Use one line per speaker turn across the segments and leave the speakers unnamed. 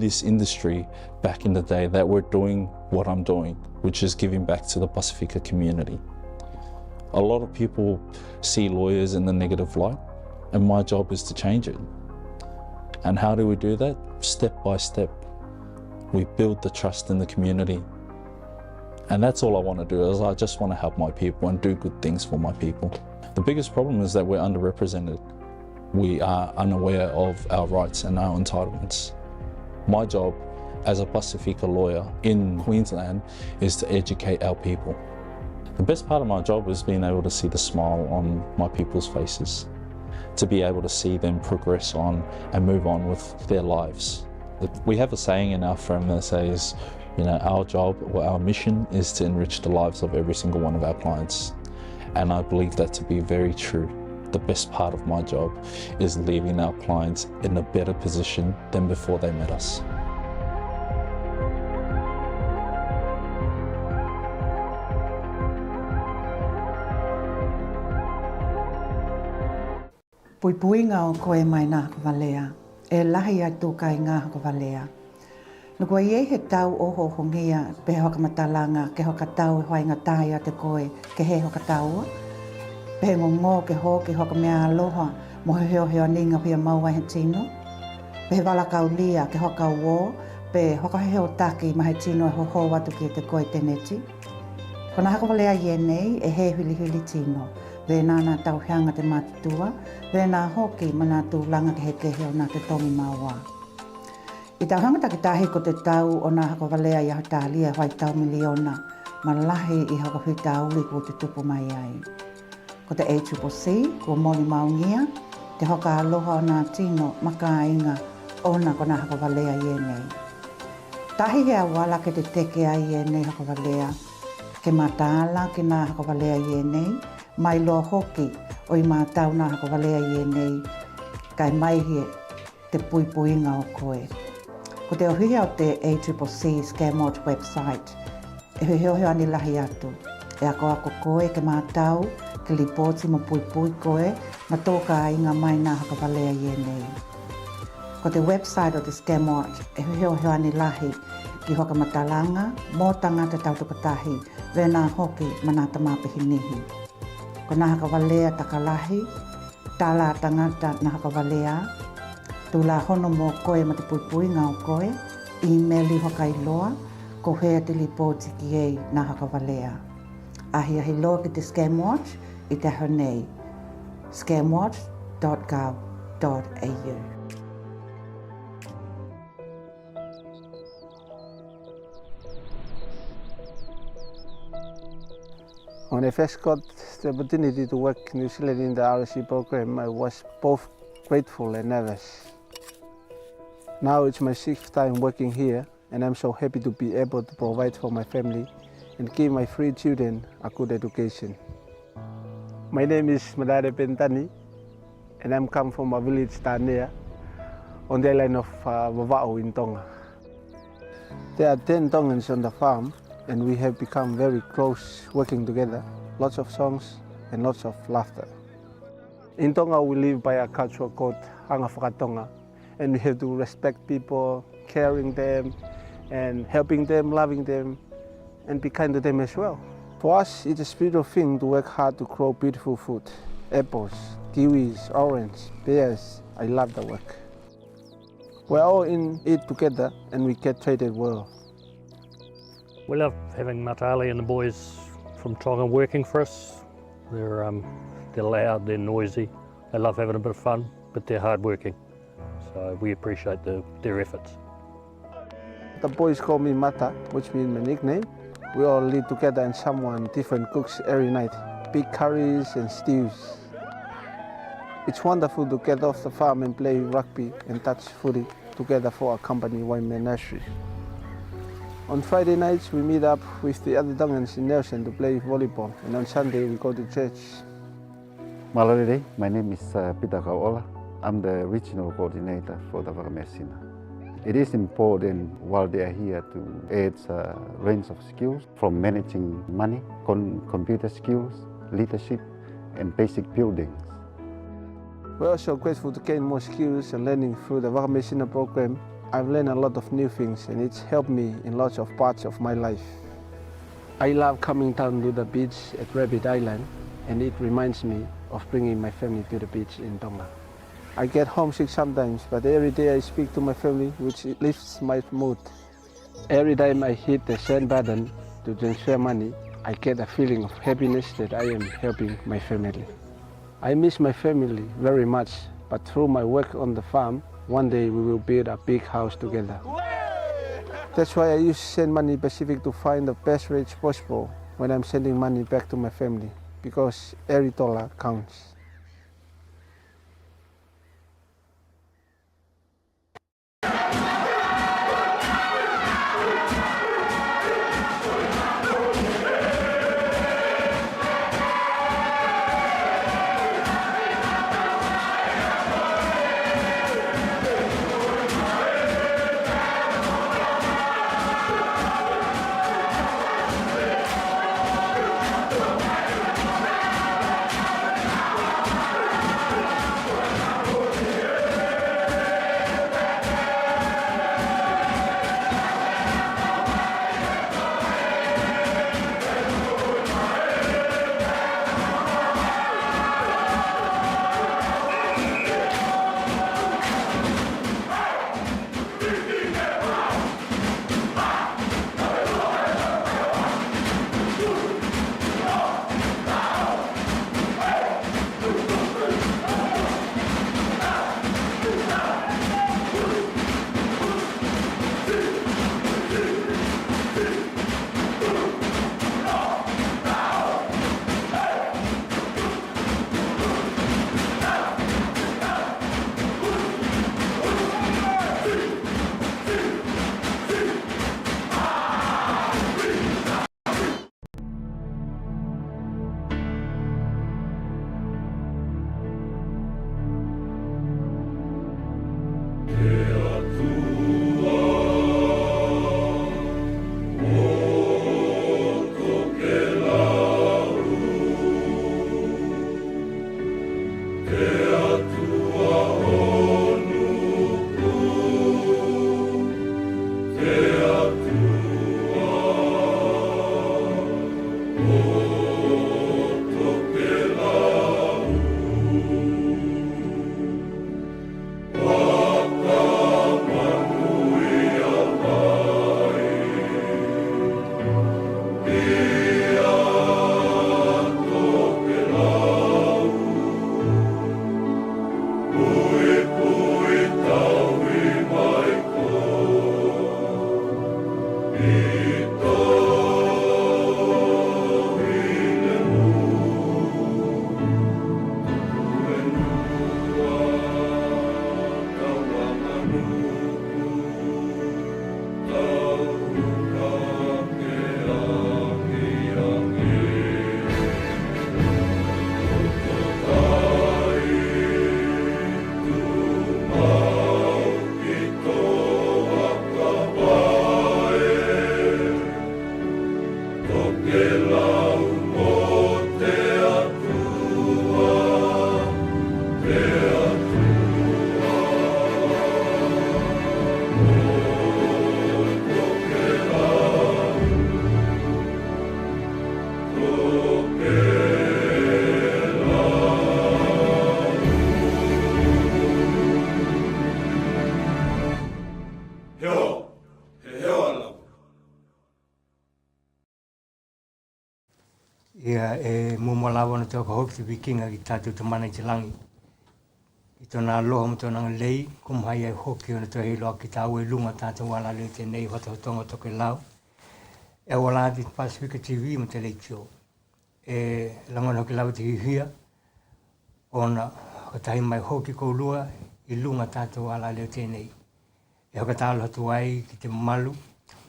this industry back in the day that were doing what I'm doing, which is giving back to the Pasifika community. A lot of people see lawyers in the negative light, and my job is to change it. And how do we do that? Step by step. We build the trust in the community. And that's all I want to do, is I just want to help my people and do good things for my people. The biggest problem is that we're underrepresented. We are unaware of our rights and our entitlements. My job as a Pasifika lawyer in Queensland is to educate our people. The best part of my job is being able to see the smile on my people's faces, to be able to see them progress on and move on with their lives. We have a saying in our firm that says, our job or our mission is to enrich the lives of every single one of our clients. And I believe that to be very true. The best part of my job is leaving our clients in a better position than before they met us.
Puipuinga o koe mai nā kawalea, e lahi ai tūkai ngā kawalea. Nukua iei he tau oho hongia pe hoka matalanga ke hoka tau e hoainga tāia te koe ke he hoka taua. Pe ngō ke hoka mea aloha mo he heo ninga pia maua he tino. Pe he walakau lia ke hoka uo, pe hoka heo taki ma he tino e hoho watu ki te koe teneti. Kona haka walea ie nei e he huli tino. Ve nāna tau heanga te mātutua, ve nā hoki ma nā tūlanga ke he heo nā te tongi maua. I tau hangata ki tāhi ko te tau o nā haka walea i aho tālia hoi tau miliona, ma lahi i haka hui tāuli ko te tupu mai ai. Ko te ACCC, ko moni maungia, te hoka aloha o nā tino maka inga ona ko nā haka walea i enei. Tahi hea wala ke te teke ai i enei haka walea, ke mātāla ke nā haka walea i enei, mai loa hoki o i mātau nā haka walea i enei, kai mai he te puipuinga o koe. Ko te ohihia o te ACCC Scamwatch website, e heo ani lahi atu. E ako koe ke mātau, ke lipoti mo pui koe, ma tōka inga mai nā haka walea i enei. Ko te website o te Scamwatch, e heo ani lahi ki hoka matalanga, mō tangata tautukatahi, ve nā hoki ma nā tamapihi nihi. Ko nā haka walea takalahi, tāla tangata nā haka walea, tūla hono mō koe ma te puipuinga o koe, emaili hoka i loa, ko hea te lipoti ki ei nā haka walea. Ahia he loa ki te Scamwatch i te hau nei, scamwatch.gov.au.
When I first got the opportunity to work in New Zealand in the RSC program, I was both grateful and nervous. Now it's my 6th time working here, and I'm so happy to be able to provide for my family and give my 3 children a good education. My name is Madare Pentani, and I'm come from a village Tanea on the island of Vava'o in Tonga. There are 10 Tongans on the farm, and we have become very close working together, lots of songs and lots of laughter. In Tonga we live by a culture called FATOFATOGA, and we have to respect people, caring them and helping them, loving them and be kind to them as well. For us it's a spiritual thing to work hard to grow beautiful food, apples, kiwis, orange, pears. I love the work. We're all in it together and we get treated well.
We love having Matali and the boys from Tonga working for us. They're loud, they're noisy, they love having a bit of fun, but they're hard working. So we appreciate their efforts.
The boys call me Mata, which means my nickname. We all live together and someone different cooks every night, big curries and stews. It's wonderful to get off the farm and play rugby and touch footy together for a company one-man nursery. On Friday nights we meet up with the other Tongans in Nelson to play volleyball, and on Sunday we go to church.
Malorere, my name is Peter Kaola. I'm the regional coordinator for the Vakamesina. It is important while they are here to add a range of skills from managing money, computer skills, leadership and basic buildings.
We're also grateful to gain more skills and learning through the Vakamesina program. I've learned a lot of new things and it's helped me in lots of parts of my life. I love coming down to the beach at Rabbit Island, and it reminds me of bringing my family to the beach in Tonga. I get homesick sometimes, but every day I speak to my family, which lifts my mood. Every time I hit the send button to transfer money, I get a feeling of happiness that I am helping my family. I miss my family very much, but through my work on the farm, one day we will build a big house together. That's why I use Send Money Pacific to find the best rates possible when I'm sending money back to my family, because every dollar counts.
Ia e mumalawa na tō ka hoki te wikinga ki tātou te mana i te langi. I tōna aloha mo tōna lei, kumhai ai hoki o na tō heiloa ki tā ue lunga tātou wala leo te nei FATOFATOGA Tokelau. E wala ati Pasifika TV mo te leitio. E langona hoki lawa te hihia, ona hatahi mai hoki kou lua i lunga tātou wala leo te nei. E hoka tālo hatu ai ki te malu,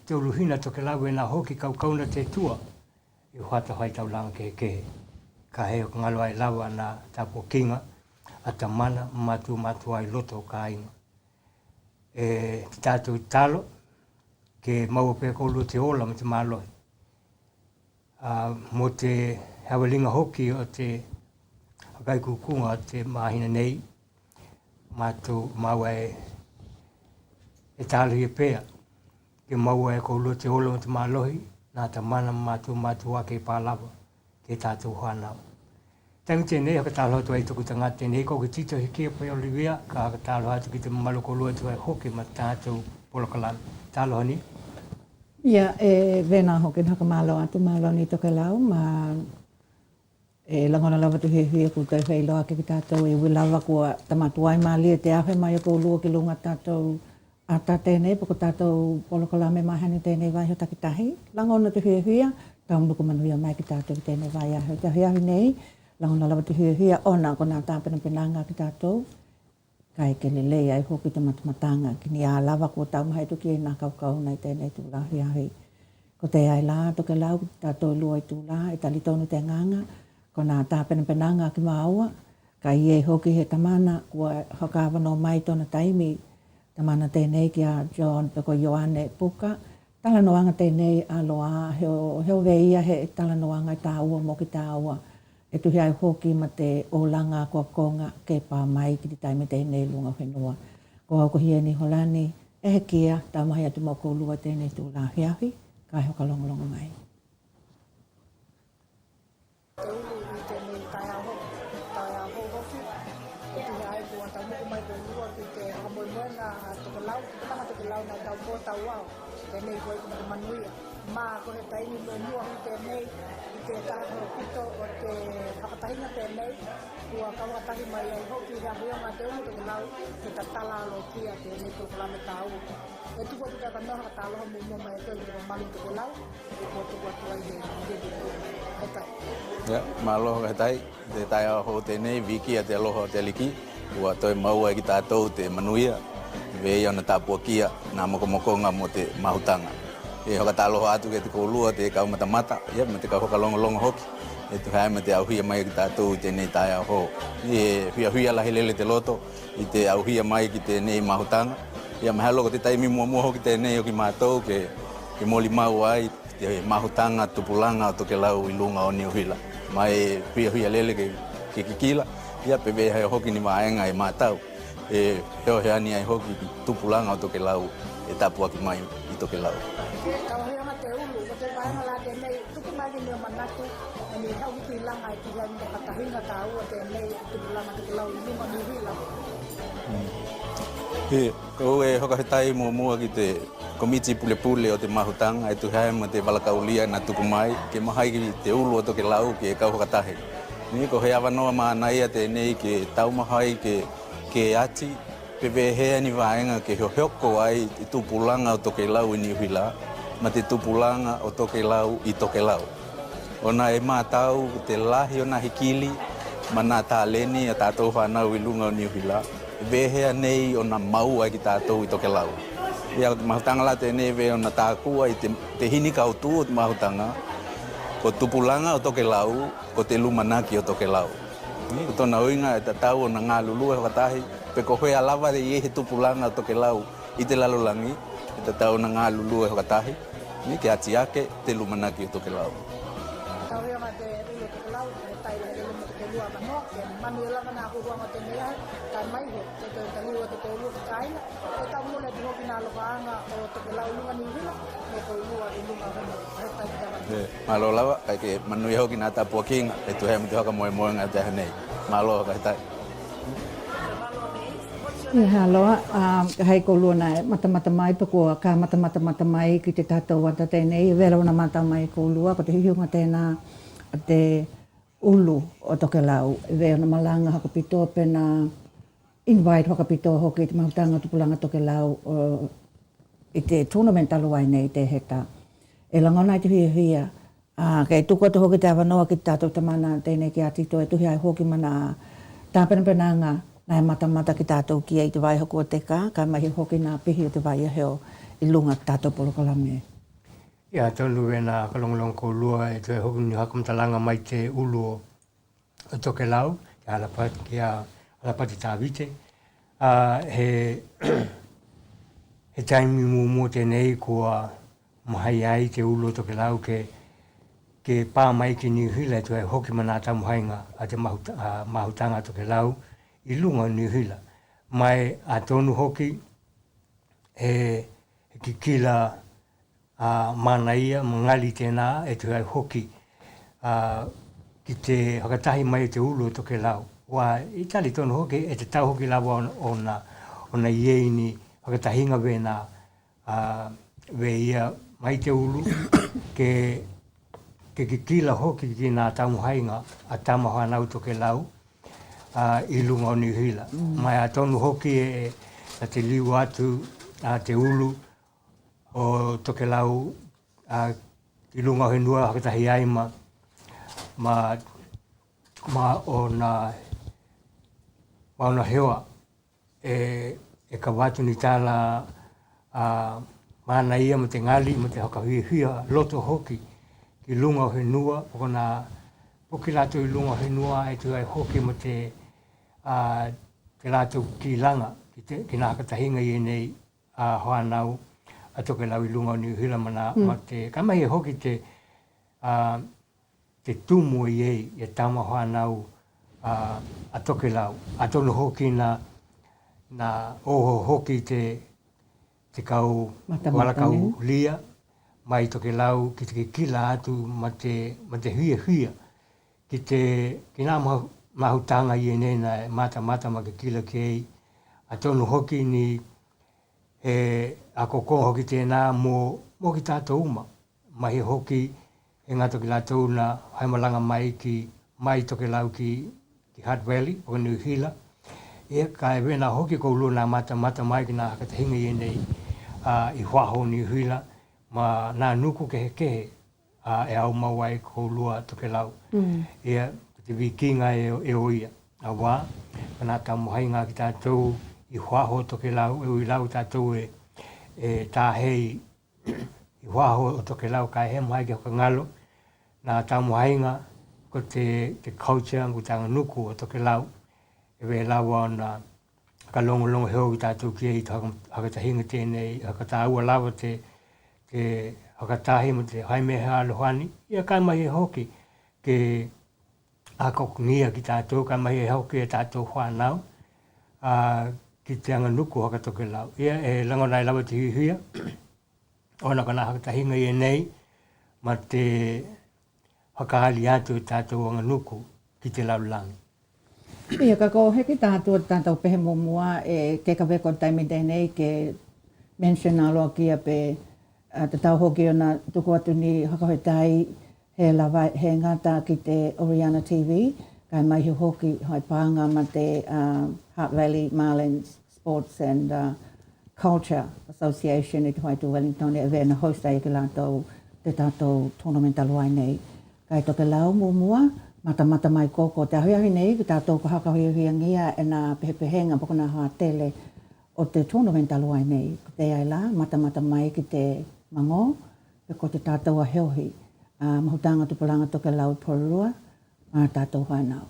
te uluhina Tokelau e nā hoki kaukauna te tua, i whata hai tau langa kehe. Ka heo ka ngalo ai lawa na tapo kinga, a ta mana matu ai loto ka inga. E tātou talo, ke maua pe kolu te ola mo te mālohi. Mo te hawalinga hoki o te hakai kukunga o te mahina nei, mātou maua e e tālu i pēa. Ke maua e koulua te olo te mālohi, nā ta mana mātua ke pālawa, ke tātou whanau. Tangu tēnei, haka tālu hatu ai tuku tanga tēnei, ko ke tito he kia pai o liwea, ka haka tālu hatu ki te malo koulua tu ai hoki ma tātou polokalana. Tālu hani?
Ia, vena hoki haka malo atu malo ni Tokelau, ma langona lava tu hia ku tai whai loa ke ki tātou e wilawa kua tamatuai mālia te awhe mai o koulua ki lunga tātou a tā tēnei, poko tātou polokalame mahani tēnei vai ho takitahi. Langona tu hia, tau nuku manuia mai ki tātou ki tēnei vai ahe. Te hia nei, langona lava tu hia ona ko nā tāpena penanga ki tātou. Kai ke lelei ai hoki te matamatanga ki ni a lava kua tau mahai tuki e nā kaukau nei tēnei tūla hia hei. Ko te ai la Tokelau, tātou lua i tūla, e tali tonu te nganga, ko nā tāpena penanga ki māua, kai e hoki he tamana kua hokawano mai tona taimi, tamana tēnei ki a John peko Ioane Puka, talanoanga tēnei a loa, heo veia he talanoanga i tā ua mo ki tā ua, e tuhi ai hoki ma te olanga kua konga ke pā mai ki te taimi tēnei lunga whenua. Ko au ko hia ni holani, e he kia, tā mahi atu moko lua tēnei tū la hiawi, kai hoka longolongo mai.
Tēnei koe ki mata manuia. Mā ko he taini mo mua ki tēnei, i te tātaro pito o te whakatahinga tēnei, kua kawatahi mai ai hoki hea huionga te umu Tokelau, te tatala alo kia tēnei Tokelauan tāu. E tuko tika ka noha ka tāloha mo mua mai koe ki te malu Tokelau, e kua tuko atu ai he tai.
Ya, māloha he tai, te tai aho tēnei, viki a te aloha o te aliki, kua toi maua ki tātou te manuia, vei ana tāpua kia, nā mokomokonga mo te mahutanga. E hoka tāloha atu ke te koulua, te kau matamata, ia, me te kau hoka longo hoki. E tu hae me te auhia mai ki tātou tēnei tai aho. E huia lahi lele te loto, i te auhia mai ki tēnei mahutanga. Ia, me haloko te taimi mua hoki tēnei o ki mātou, ke moli mau ai, te mahutanga tupulanga o Tokelau i lunga o Niuhila. Mai huia lele ke kikila, ia pewe hea hoki ni maenga e mātau. E heo heani ai hoki ki tupulanga o Tokelau e tapua ki mai i Tokelau.
Kawahianga te ulu, ko te waenga la tēnei, tuku mai ki nio manatu, e ni hau ki langa i ki hea ni katahinga tā ua tēnei tupulanga Tokelau i lunga Niuhila.
Kou e hoka he tai mua ki te komiti pule o te mahutanga, e tu hae ma te walakaulia na tuku mai, ke mahai ki te ulu o Tokelau ki e kau hokatahe. Ni ko he awanoa mānaia tēnei ke taumahai ke ati, pewe hea ni waenga ke hohoko ai i tupulanga o Tokelau i Niuhila, ma te tupulanga o Tokelau i Tokelau. Ona e mātau te lahi o na hikili, ma nā tāleni a tātou whanau i lunga o Niuhila, vehea nei o na mau ai ki tātou i Tokelau. Ia o te mahutanga la tēnei ve o na tākua i te hini kautu o te mahutanga, ko tupulanga o Tokelau, ko te lumanaki o Tokelau. Ko tona oinga e tatau o na ngā lulu e watahi, pe ko hoi alawa de ie he tupulanga o Tokelau i te lalolangi, e tatau na ngā lulu e watahi, ni ke ati ake te lumanaki o Tokelau.
Kawahianga te ulu Tokelau, e tai le ulu mo te lua mano, ke manu langa nā kuruanga tēnei ai, kai mai he, te taliwa te koulua ki kaina, e tau mole te hoki nā lokaanga o Tokelau lunga Niuhila, me koulua i lunga hono, e tai te tawana.
Malo lawa, kai ke manu i hoki nā tāpua kinga, e tu hea mti hoka moe ngā te hanei. Malo kai tai.
Ia loa, hei koulua nai matamata mai, pako ka matamata mai ki te tātou wata tēnei, vera wana mata mai koulua, ko te hihiunga tēnā te ulu o Tokelau, vera na malanga hakapito pena invite hakapito hoki te mahutanga tupulanga Tokelau i te tournament aluai nei te heta. E langona i te hia, kei tuko te hoki te awanoa ki tātou tamana tēnei ki atito, e tuhi ai hoki mana tāpenapenanga nai matamata ki tātou kia i te waihoko o te kā, kai mahi hoki nā pihi o te waihaheo i lunga tātou polokalame.
Ia tonu e nā kalongolong koulua e te hoki ni hakamtalanga mai te ulu o Tokelau, ki alapati tāwite. He taimi mua tēnei kua mahai ai te ulu o Tokelau ke pā mai ki Niuhila e hoki mana tamuhainga a te mahutanga Tokelau i lunga Niuhila. Mai a tonu hoki ki kila mana ia, mangali tēnā, e tu ai hoki ki te hakatahi mai te ulu o Tokelau. Wa i tali tonu hoki, e te tau hoki lawa o na ieini hakatahinga wēnā we ia mai te ulu, ke ki kila hoki ki nā tamuhainga a tamahanau Tokelau i lunga o Niuhila. Mai a tonu hoki e te liu atu te ulu o Tokelau i lunga o henua hakatahi ai ma ona hewa e ka watu ni tala mana ia mo te ngali, mo te hakahuihia loto hoki ki lunga o henua, poki lato i lunga o henua e tu ai hoki mo te lato ki langa, ki nā hakatahinga i nei hoanau a Tokelau i lunga o Niuhila ma te kamahi hoki te tumu i ei e tama hoanau a Tokelau. A tonu hoki na oho hoki te kau walakau lia mai Tokelau ki te kila atu ma te huia. Ki nā mahutanga i nei na mata ma ke kila ki ei. A tonu hoki ni a koko hoki tēnā mō ki tātou uma. Mahi hoki e ngā Tokelau na haimalanga mai Tokelau ki Hutt Valley o Niuhila. E ka e wena hoki kou lua nā mata mai ki nā hakatahinga i nei i Huaho Niuhila ma nā nuku kehe e au mawai kou lua Tokelau. Ia te wikinga e oia. A wā, ka nā tamuhainga ki tātou i Huaho Tokelau, e ui lau tātou e tāhei i Huaho o Tokelau ka he mai ki hoka ngalo. Nā tamuhainga ko te culture ngu tanga nuku o Tokelau. E we lawa na ka longo heo ki tātou ki e i hakatahinga tēnei, hakataua lawa te hakatahi mo te haimeha alohani. Ia kai mahi hoki ke a kokungia ki tātou, kai mahi hoki e tātou whanau ki te anga nuku haka Tokelau. Ia e langonai lawa te hiuhia, ona ka nā hakatahinga i nei, ma te whakaali atu tātou anga nuku ki te laulangi.
Ia ka ko heki tātou pehe mua e ke ka weko taimi tēnei ke mention aloa kia pe te tau hoki o na tuku atu ni hakahotai he ngata ki te Oriana TV, kai mai hoki hai pānga ma te Hutt Valley Marlins Sports and Culture Association i te Whaitu Wellington e vena host ai ki lātou te tātou tournament aluai nei. Kai Tokelau mua, mata mai koko te ahuiahi nei ki tātou ka hakahuiahingia e nā pehepehenga poko nā hoa tele o te tournament aluai nei. Te ai la, mata mai ki te mango, pe ko te tātou a heohi. Mahutanga tupulanga Tokelau Porurua, tātou whanau.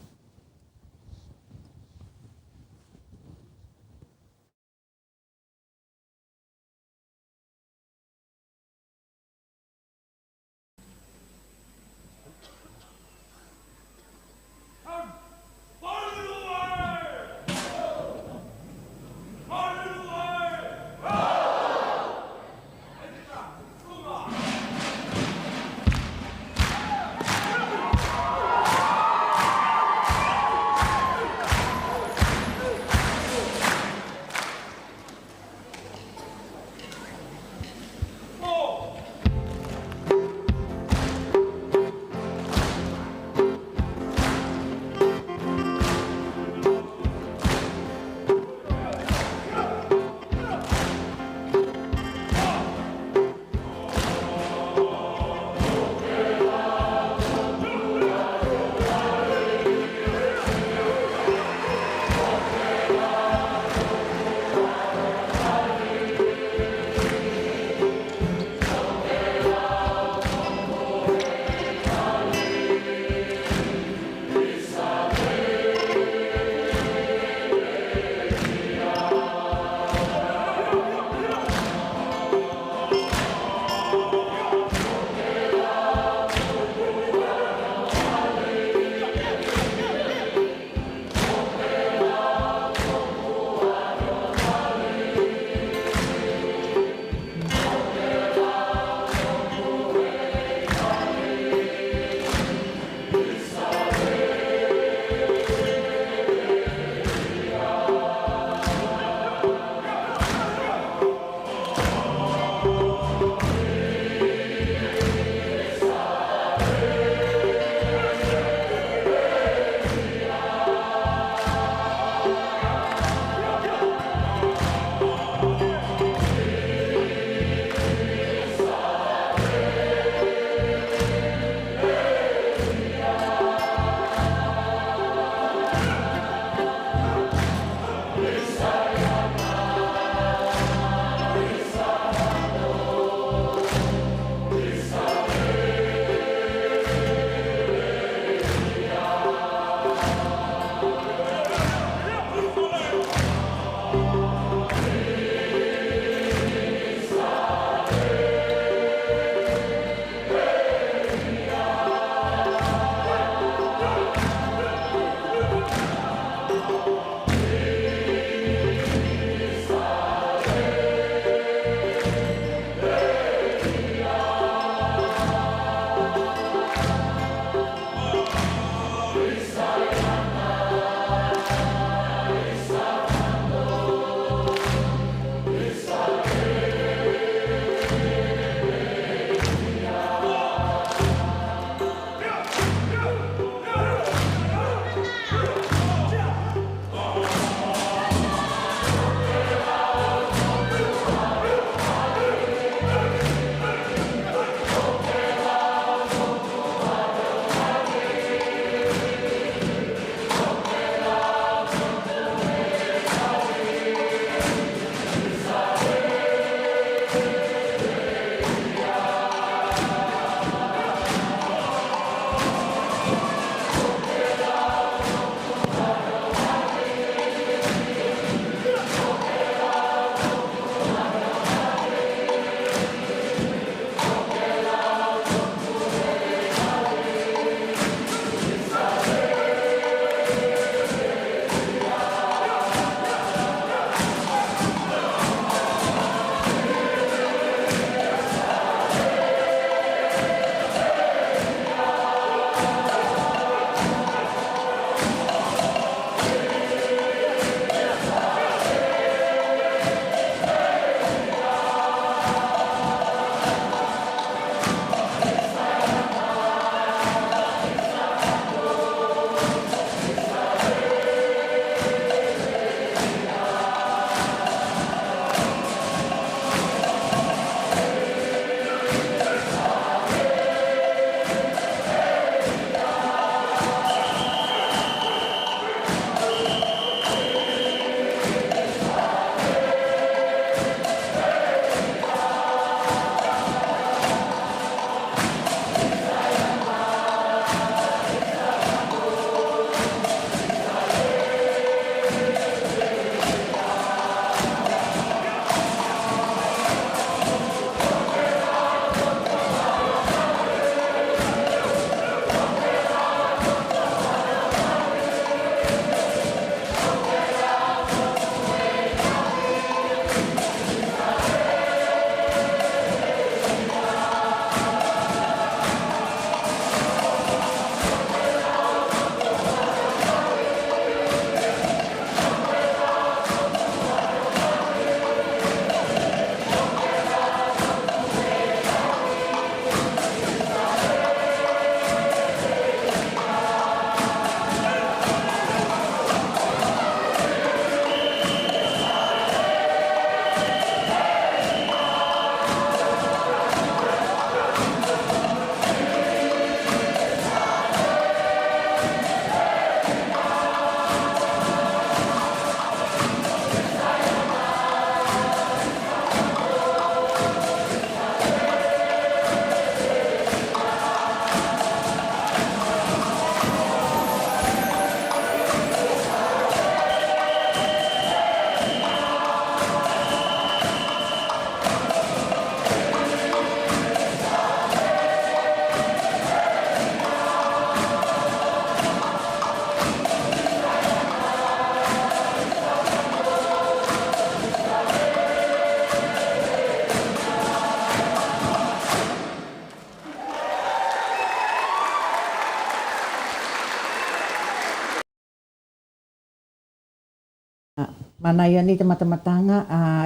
Mana ia ni te matamatanga,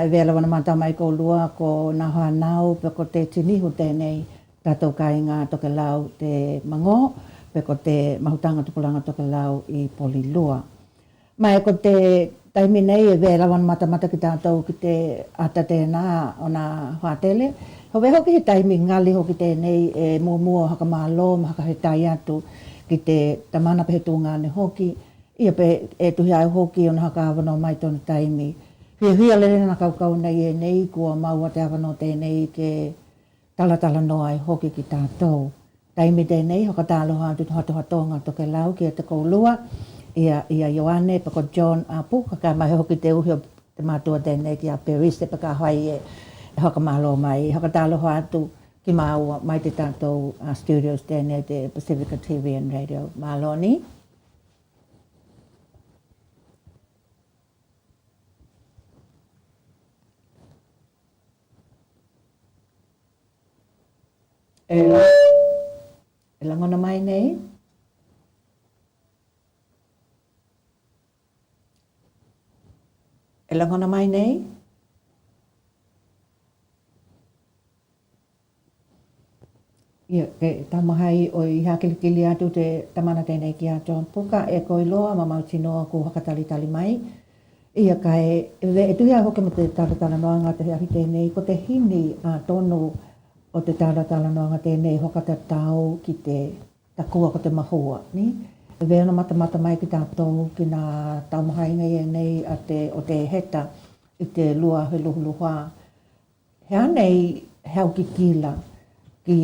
e vela wana mata mai ko lua ko na hoa nau pe ko te tinihu tēnei tātou kai ngā Tokelau te mango, pe ko te mahutanga tupulanga Tokelau i Polilua. Mai ko te taimi nei e vela wana matamata ki tātou ki te ata tēnā o nā whātele. Hove hoki he taimi ngali hoki tēnei e mua hakamālo, haka he tai atu ki te tamana pehetunga ne hoki. Ia pe e tuhi ai hoki o na haka awano mai tonu taimi. Hia lere na kaukau nei e nei kua maua te awano tēnei ke talatala noa ai hoki ki tātou. Taimi tēnei haka tāloha atu hatohatonga Tokelau ki e te koulua. Ia Ioane pa ko John Apu, ka mai hoki te uhi o te mātua tēnei ki a Peris te paka hai e haka malo mai. Haka tāloha atu ki maua mai te tātou studios tēnei te Pasifika TV and Radio. Māloni. E langona mai nei. E langona mai nei. Ia, ke tamahai o i hakilikili atu te tamana tēnei ki a John Puka e koi loa ma mautinoa ku hakatalitali mai. Ia kai e tuhi a hoke mo te tāratala noanga te ahi tēnei ko te hini a tonu o te tāratala noanga tēnei hokata tau ki te takua ko te mahua. Ni? E vena matamata mai ki tātou ki nā taumahainga i nei o te heta i te lua he luhuluha. Hea nei hau ki kila ki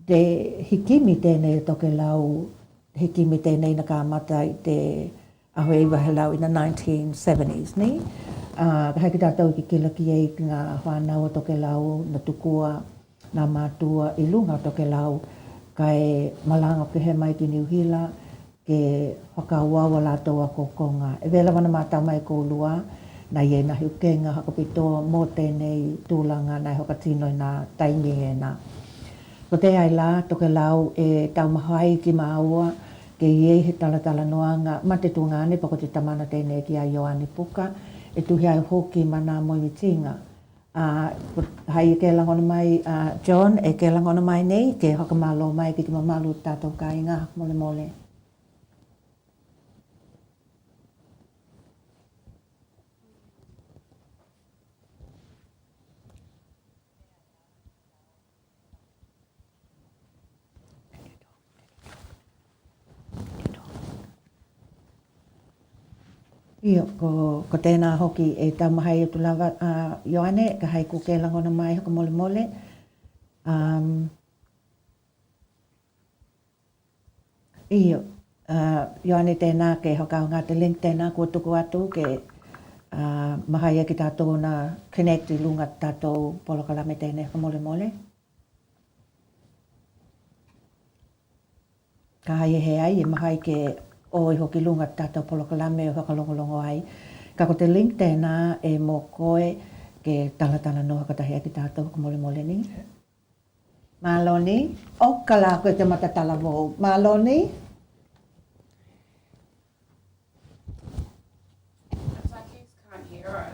te hikimi tēnei Tokelau, hikimi tēnei na kāmata i te aho e wahelau i na 1970s. Ni? Hei ki tātou ki kila ki ei ki ngā whānau o Tokelau na tukua nā mātua i lunga Tokelau kai malanga ke he mai ki Niuhila ke whakauawa lātou a kokonga. E vela wana mātau mai ko lua na ie na hiukenga hakapitoa mō tēnei tūlanga nai hokatino i nā taimi e nā. Ko te ai la Tokelau e taumahai ki māua ke ie he talatala noanga ma te tūngane pa ko te tamana tēnei ki a Ioane Puka e tuhi ai hoki mana moimitinga. Hai ke langona mai John e ke langona mai nei ke hakamalo mai ki te mamalu tātou kāinga mole mole. Ia, ko tēnā hoki e taumahai o tulawa Ioane, ka hai ku ke langona mai haka mole mole. Ia, Ioane tēnā ke haka ngā te link tēnā kua tuku atu ke mahai ki tātou na connect i lunga tātou polokalame tēnei haka mole mole. Ka hai e he ai, e mahai ke o i hoki lunga tātou polokalame o whakalongolongo ai. Ka ko te link tēnā e mō koe ke talatala no hakatahia ki tātou haka mole mole ni. Māloni, o kala koe te matatala mō. Māloni?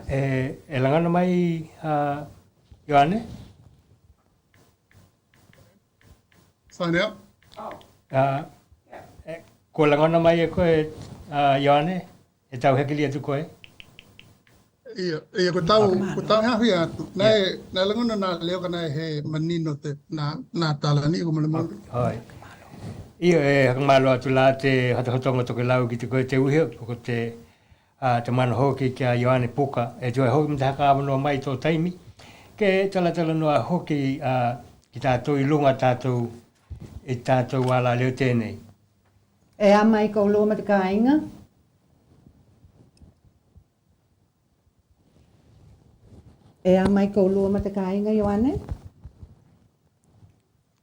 E langana mai Ioane?
Sign out.
Ko langana mai e koe Ioane, e tau hekili atu koe?
Ia ko tau hawi atu. Nai langana nā leo ka nai he manino te nā tālani ko mole mole.
Hoi. Ia e hakamalo atu la te hatahotonga Tokelau ki te koe te uhi, ko te mana hoki ki a Ioane Puka, e tue hoki mta haka awanoa mai tō taimi, ke talatala noa hoki ki tātou i lunga tātou e tātou wala leo tēnei.
E a mai ko lua ma te kāinga? E a mai ko lua ma te kāinga, Ioane?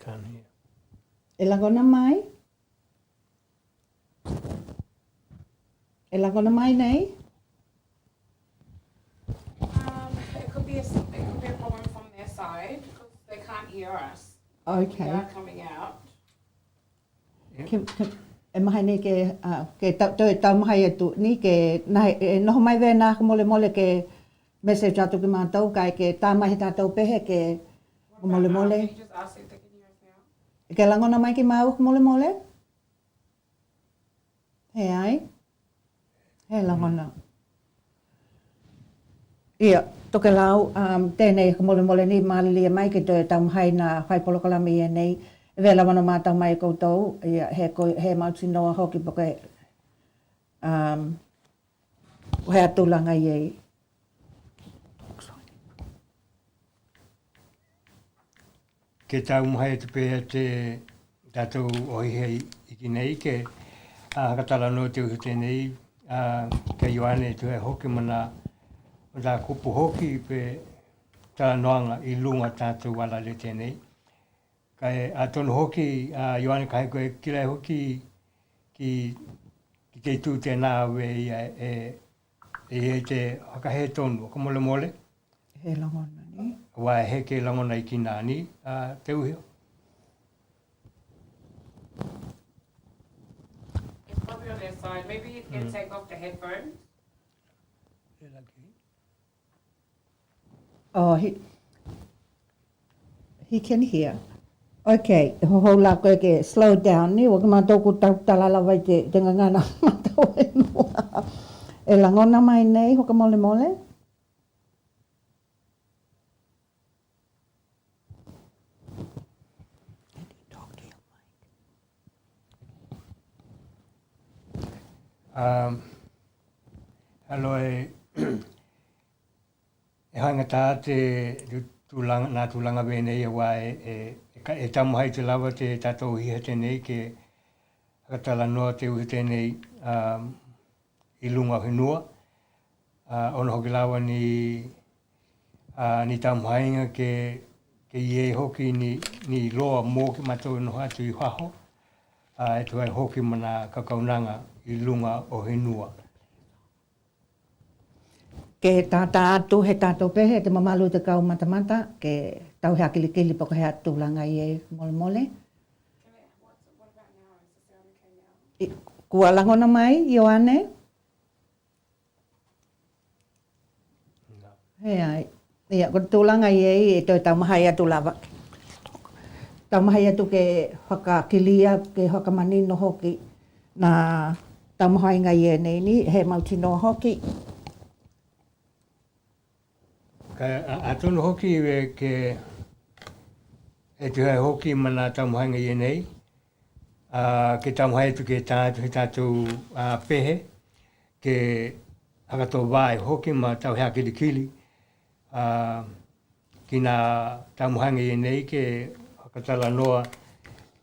Can't hear.
E langona mai? E langona mai nei?
It could be a problem from their side because they can't hear us.
Okay.
They are coming out.
e maha ni ke tau maha i atu ni ke noho mai vea nā mole ke message atu ki mātou kai ke tā mahi tātou pehe ke mole.
You just asked if they can hear us now.
Ke langona mai ki mau mole? He ai? He langona. Ia, Tokelau, tēnei mole ni mālilia mai ke toi tau mahai nā whaipolokalami e nei. Vea lawana mātau mai koutou, ia he mauti noa hoki poke he atulanga i ei.
Ke tau mahai te pēa te tātou ohihei iki nei ke hakatala no te uhi tēnei ke Ioane tu he hoki mana o tā kupu hoki pe tā noanga i lunga tātou wala le tēnei. Kai atonu hoki Ioane kai koe kilai hoki ki te tū tēnā we ia e te hakahe tonu o ka mole.
He langona ni.
Wa he ke langona i ki nāni te uhi.
It's probably on their side. Maybe you can take off the headphones.
Oh, he can hear. Okay, ho la koe ke slow down ni, waka mātou ku talala vai te ngangana mātou e mua. E langona mai nei, hoka mole.
Alo e hanga tā te nā tūlanga vēnei wā e tamuhai te lawa te tātou hiha tēnei ke hakatala noa te uhi tēnei i lunga whenua. Ono hoki lawa ni tamuhainga ke ie hoki ni loa mō ki mātou no hatu i whaho. E tuai hoki mana kakaunanga i lunga o whenua.
Ke tātā atu he tātou pehe, te mamalu te kau matamata, ke tau hea kilikili poko hea tūlanga i e mole.
What about now? Is the sound okay now?
Kua langona mai, Ioane? He ai. Ia, ko tūlanga i e toi tau mahai atu lava. Tau mahai atu ke whakakilia, ke whakamanino hoki, nā tau mahai ngai e nei ni, he mauti noa hoki.
Atonu hoki ke e tuhai hoki mana tamuhanga i nei. Ke tamuhai atu ke tātou pehe ke hakato vai hoki ma tau hea kilikili. Ki nā tamuhanga i nei ke hakatala noa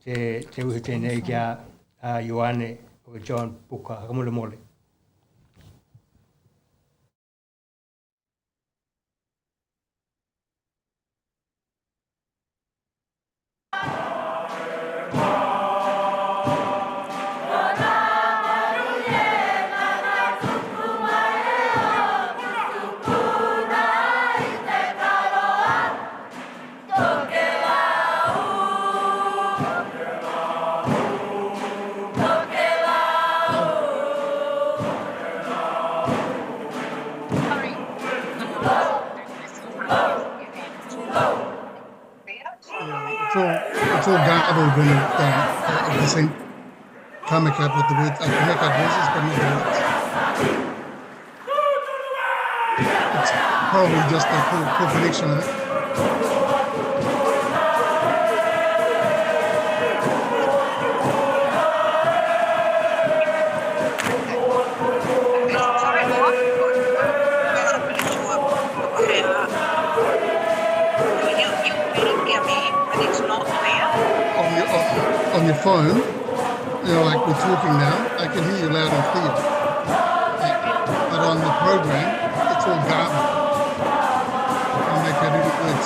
te uhi tēnei kia Ioane o John Puka hakamole.
It's all garbled when the same can't make out what the words. I can make out voices, but not the words. It's probably just a poor connection of it. On your phone, you know, like we're talking now, I can hear you loud and clear. But on the program, it's all garbled. I make out any words.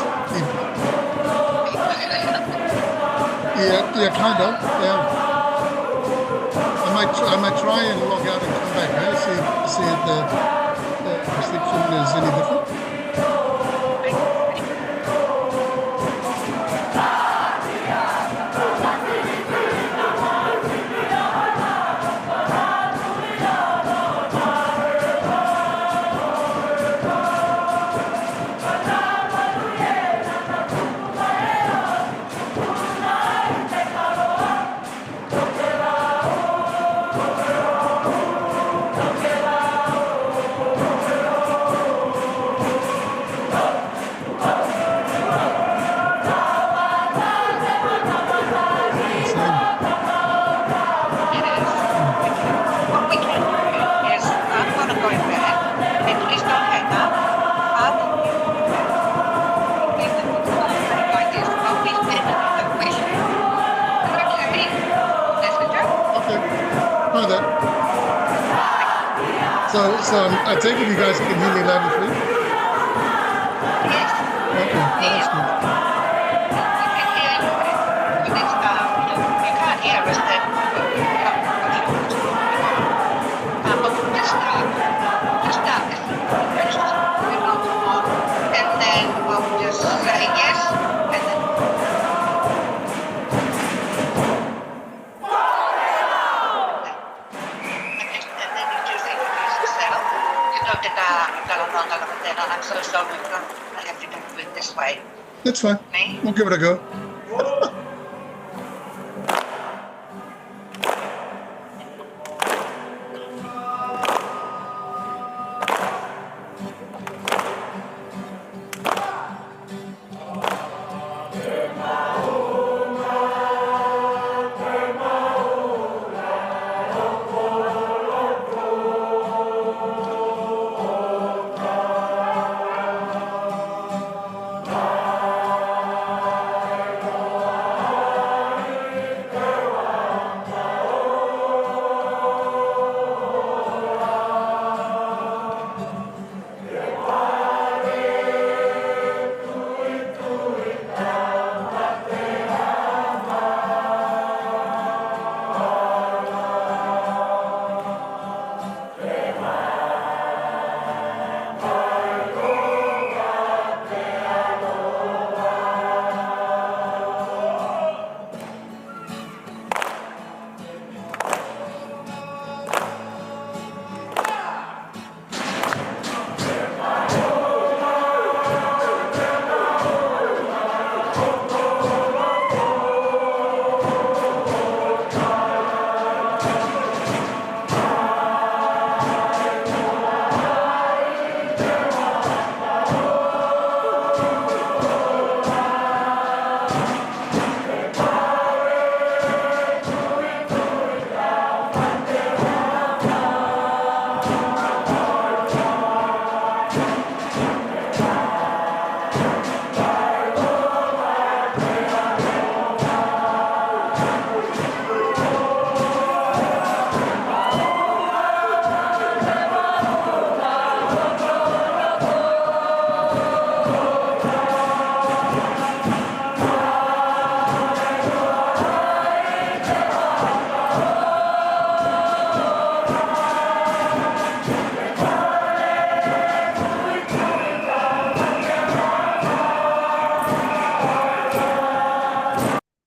Yeah, kind of. Yeah. I might try and log out and come back. See if the reception is any different. So I take it you guys can hear me loud and clear?
Yes.
Okay, well, that's good.
We can hear you, but it's, you can't hear us then. But just start this question, and then we'll just say yes, and then and then you just introduce yourself. I'm so sorry, I have to do it this way.
That's fine.
Me?
We'll give it a go.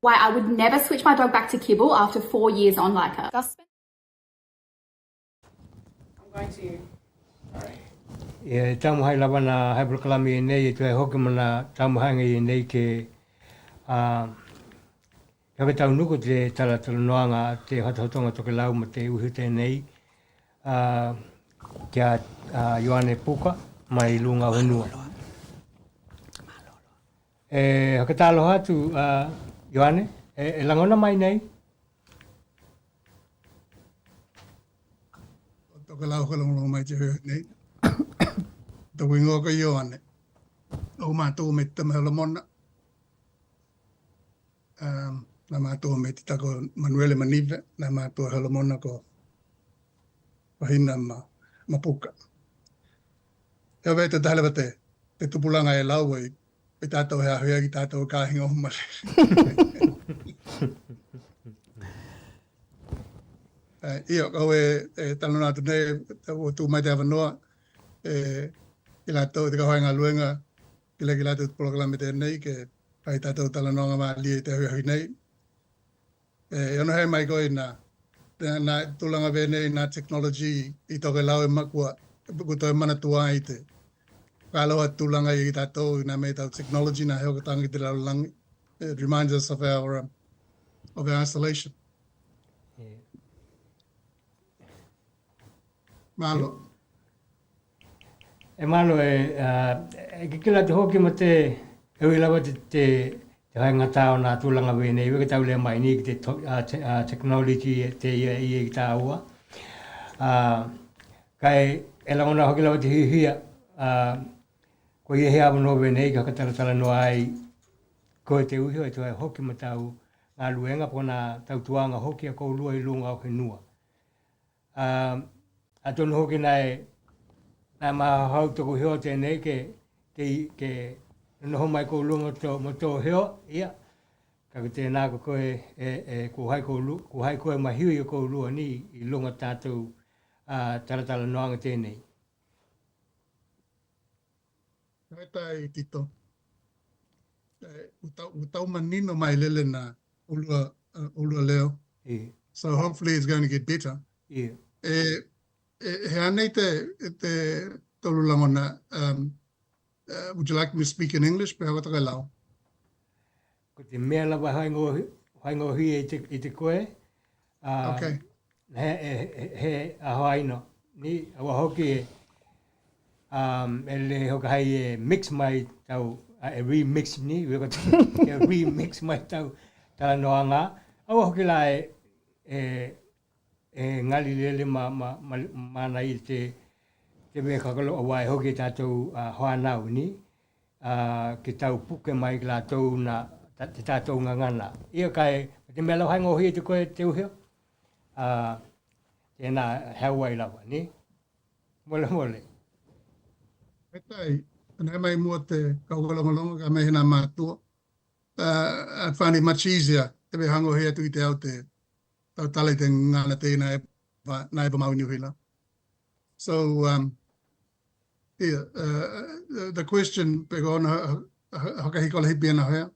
Why I would never switch my dog back to kibble after 4 years on like her.
I'm going to.
E tamu hai lava na haibro kalami e nei e tu e hoki mana tamu hanga e nei ke hawe tau nuku te tala noanga te hatahotonga Tokelau ma te uhi te nei kia Ioane Puka mai lunga whenua. E hakatalo hatu Ioane, e langona mai nei?
Tokelau kalongo mai te hui nei. Te wingo ka Ioane. O mātou me te mahalamona. Na mātou me te tako Manuele Manive. Na mātou halamona ko wahina ma Puka. Ea wei te tahalewa te tupulanga e lau e pe tātou hea huia ki tātou kāhinga o mare. Ia, kau e talona atu nei, o tū mai te awanoa, ki lātou te kahoenga luenga, ki lātou te polokalame te nei, ke pai tātou talanoanga mā lia te hui nei. E ono hei mai koe nā tūlanga vē nei nā technology i Tokelau e makua, kuto e mana tua i te Kaloha tūlanga i tātou nā mei tau technology nā heo katangi te laulangi. It reminds us of our isolation. Malo.
E malo e kikila te hoki ma te ewi lawa te hai ngatao nā tūlanga wene i weka tau lea mai ni ki te technology te ia i ki tā ua. Kai e langona hoki lawa te hihia ko ia hea wano wene i ka kataratala noa ai ko te uhi o e tuai hoki ma tau ngā luenga po nā tau tuanga hoki a kou lua i lunga o he nua. tonu hoki nai mahau toko heo tēnei ke noho mai ko lunga mo tō heo, ia. Ka tēnā ko koe ko hai koe mahiu i ko lua ni i lunga tātou taratala noanga tēnei.
Hai tai Tito. Utau manino mai lele na ulua leo.
Yeah.
So hopefully it's going to get better.
Yeah.
He anei te tolulangona, would you like me to speak in English? Pea Tokelau.
Ko te mea lawa haingo hui i te koe.
Okay.
He ahoaino. Ni awa hoki e le hoka hai e mix mai tau, e remix ni, e remix mai tau tala noanga. Awa hoki la e ngali lele mana i te mea kakalo awai hoki tātou hoanau ni. Ki tau puke mai ki la tau na te tātou ngangana. Ia kai, te mea lau haingo hui te koe te uheo. Tēnā hewai lawa, ni? Mole mole.
Hai tai, anai mai mua te kaukalongalonga ka mehina mātua. I find it much easier te me hango hea tu i te au te tau tale te ngana tēnā e pa mauni uhila. So, yeah, the question, Hakahikola hipi ana hea.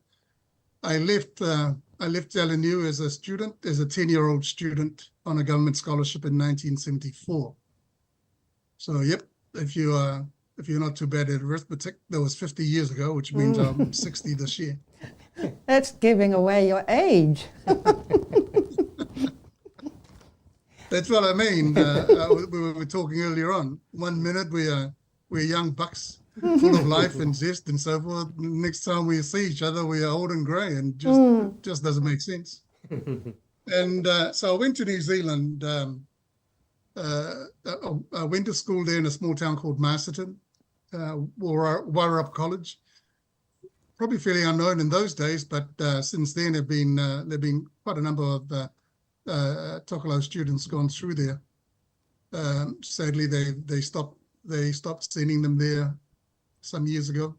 I left LNU as a student, as a 10-year-old student on a government scholarship in 1974. So, yep, if you're not too bad at arithmetic, that was 50 years ago, which means I'm 60 this year.
That's giving away your age.
That's what I mean. We were talking earlier on. 1 minute we're young bucks, full of life and zest and so forth. Next time we see each other, we are old and grey, and just doesn't make sense. And so I went to New Zealand. I went to school there in a small town called Masterton, Wairarapa College. Probably fairly unknown in those days, but since then there've been quite a number of Tokelau students gone through there. Sadly, they stopped sending them there some years ago.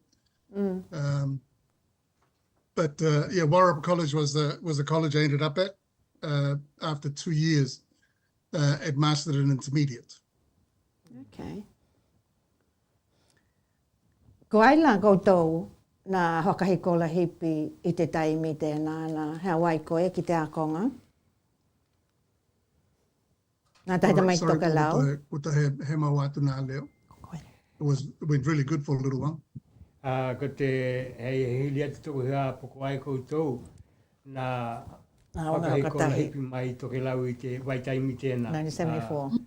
But yeah, Wairarapa College was the college I ended up at after 2 years at Masterton Intermediate.
Okay. Ko aila koutou na Hakahikola hipi i te taimi tēnā na hawai koe ki te akonga. Nā taita mai Tokelau.
Puta he mau atu nā leo. It went really good for a little while.
Ko te hei hili atu toko hea poko ai koutou na Hakahikola hipi mai Tokelau i te waitaimi tēnā.
1974.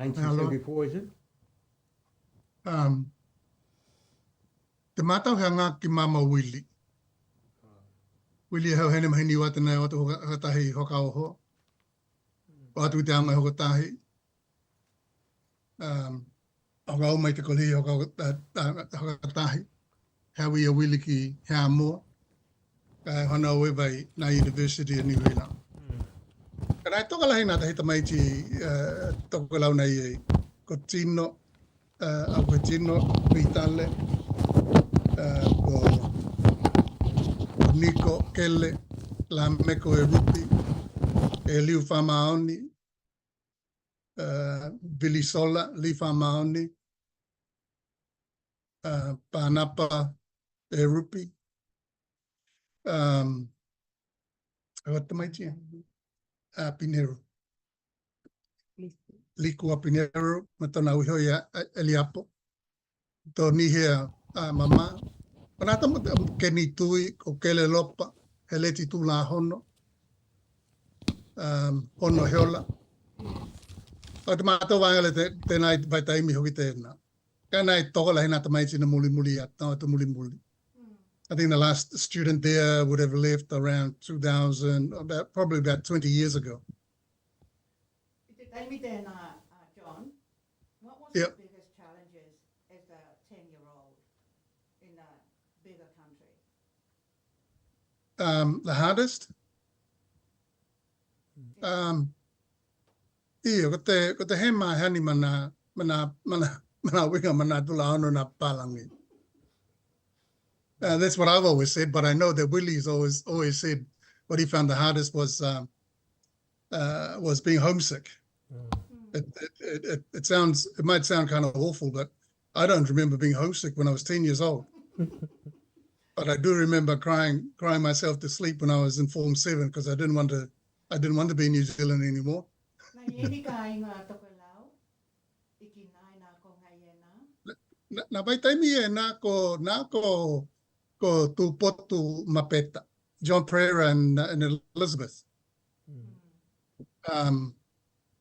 1974, is it?
Te mātau hea ngā ki mama Willi. Willi hau hene mahini wata nei wata hokatahi hoka oho. O atu te angai hokatahi. Hoka au mai te kolihi hokatahi. Hea wia Willi ki hea mua. Ka hana au e vai na University of New Zealand. Ka nai tokalahi nā tahi tamaiti Tokelau nei e ko tino, au ko tino, Pitale, ko Niko, Kele, la meko e rupi, e liu whamaoni, Vili Sola, liu whamaoni, Pānapa e rupi, Awatamaiti, Pinero. Liku a Pinero, matona uhoia Eliapo. Tō ni hea mama. Panata ke ni tui o kele lopa, he leti tū la hono. Hono heola. O te mātou wangale tēnai vai taimi hoki tēnā. Ka nai tokola hina tamaiti na muli muli atau te muli muli. I think the last student there would have left around 2000, probably about 20 years ago.
John, what was the biggest challenges as a 10-year-old in a bigger country?
The hardest? Iyo, ko te he mai hani mana winga mana tula ano na palangi. That's what I've always said, but I know that Willie's always said what he found the hardest was being homesick. It might sound kind of awful, but I don't remember being homesick when I was 10 years old. But I do remember crying myself to sleep when I was in Form 7 because I didn't want to be in New Zealand anymore. Na pai taimi e na ko tupotu mapeta, John Pereira and Elizabeth.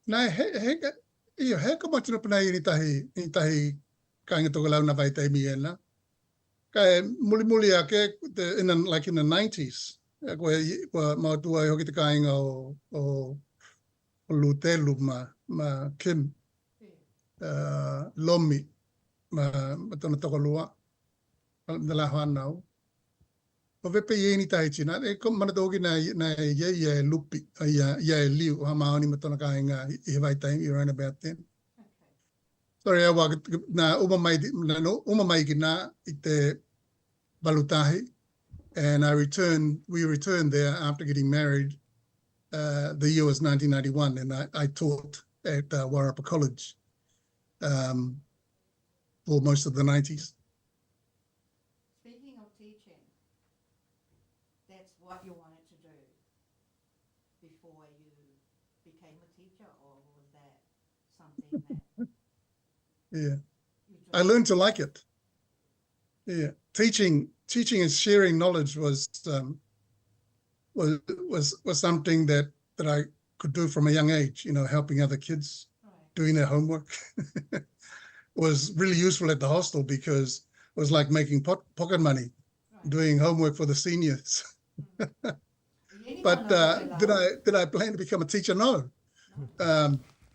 Na he ka matu pana ni tahi kainga Tokelau na pai taimi e na. Kai muli ake in the 90s. Ko mautua e hoki te kainga o Lutelu ma Kim Lomi ma tona Tokelauan na la hanau. O vepe ye ni tai china e ko mana toki na ye lupi ye liu ha maoni ma tona kainga I vai time around about then. Sorry, I walk na uma mai ki na I te balutahi, and we returned there after getting married. The year was 1991, and I taught at Warrapa College for most of the 90s.
Speaking of teaching, that's what you wanted to do before you became a teacher, or was that something that...
Yeah, I learned to like it. Yeah, teaching and sharing knowledge was something that I could do from a young age. You know, helping other kids, doing their homework was really useful at the hostel because it was like making pocket money, doing homework for the seniors. But did I plan to become a teacher? No.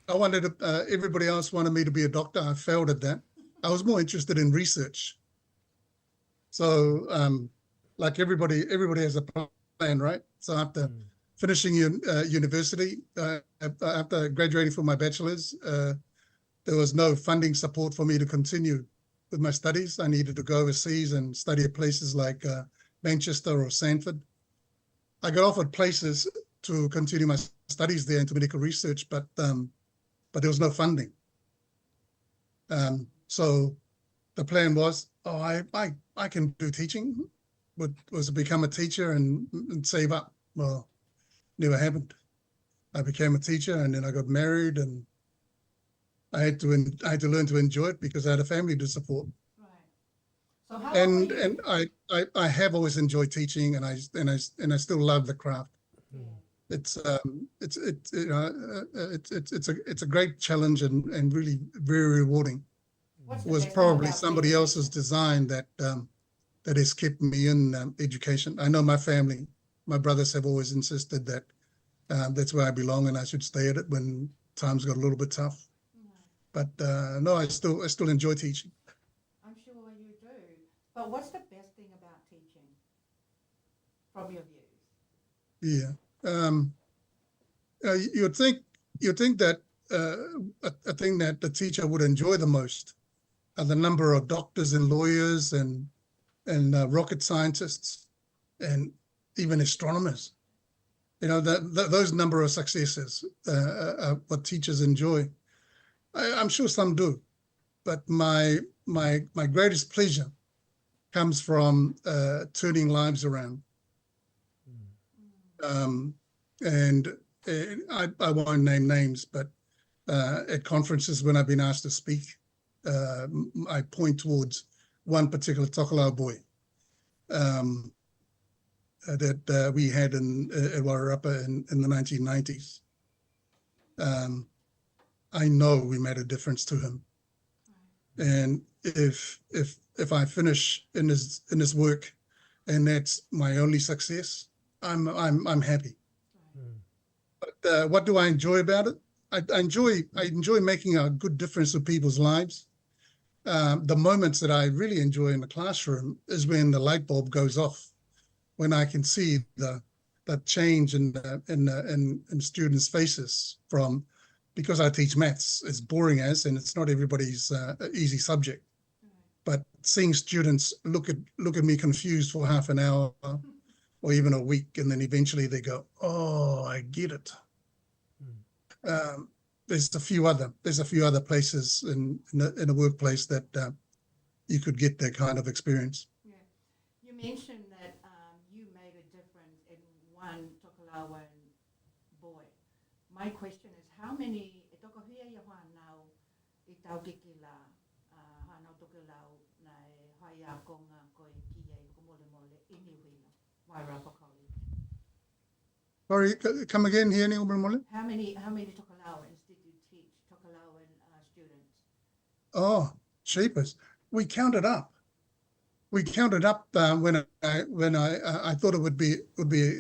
I wanted everybody else wanted me to be a doctor. I failed at that. I was more interested in research. So like everybody has a plan, right? So after finishing university, after graduating from my bachelor's, there was no funding support for me to continue with my studies. I needed to go overseas and study at places like Manchester or Sanford. I got offered places to continue my studies there into medical research, but there was no funding. So the plan was, I can do teaching, was to become a teacher and save up. Well, never happened. I became a teacher and then I got married and I had to learn to enjoy it because I had a family to support.
So how
and I have always enjoyed teaching and I still love the craft. It's a great challenge and really very rewarding. It was probably somebody else's design that has kept me in education. I know my family, my brothers have always insisted that that's where I belong and I should stay at it when times got a little bit tough. But no, I still enjoy teaching.
I'm sure you do. But what's the best thing about teaching from your views?
Yeah. You'd think that a thing that the teacher would enjoy the most are the number of doctors and lawyers and rocket scientists and even astronomers. You know, those number of successes are what teachers enjoy. I'm sure some do, but my greatest pleasure comes from turning lives around. And I won't name names, but at conferences when I've been asked to speak, I point towards one particular Tokelau boy that we had at Wairarapa in the 1990s. I know we made a difference to him, and if I finish in this work, and that's my only success, I'm happy. But what do I enjoy about it? I enjoy making a good difference to people's lives. The moments that I really enjoy in the classroom is when the light bulb goes off, when I can see the change in students' faces from because I teach maths, it's boring as, and it's not everybody's easy subject. But seeing students look at me confused for half an hour or even a week, and then eventually they go, "Oh, I get it." There's a few other places in a workplace that you could get that kind of experience.
Yeah. You mentioned that you made a difference in one Tokelauan boy. My question is, how many tokohia ia whanau I tau kikila whanau Tokelau nei haia konga koi kiei kumole mole iniwina Wairarapa College?
Sorry, come again here, Mole?
How many Tokelauans did you teach, Tokelauan students?
Oh, cheapest. We counted up. When I thought it would be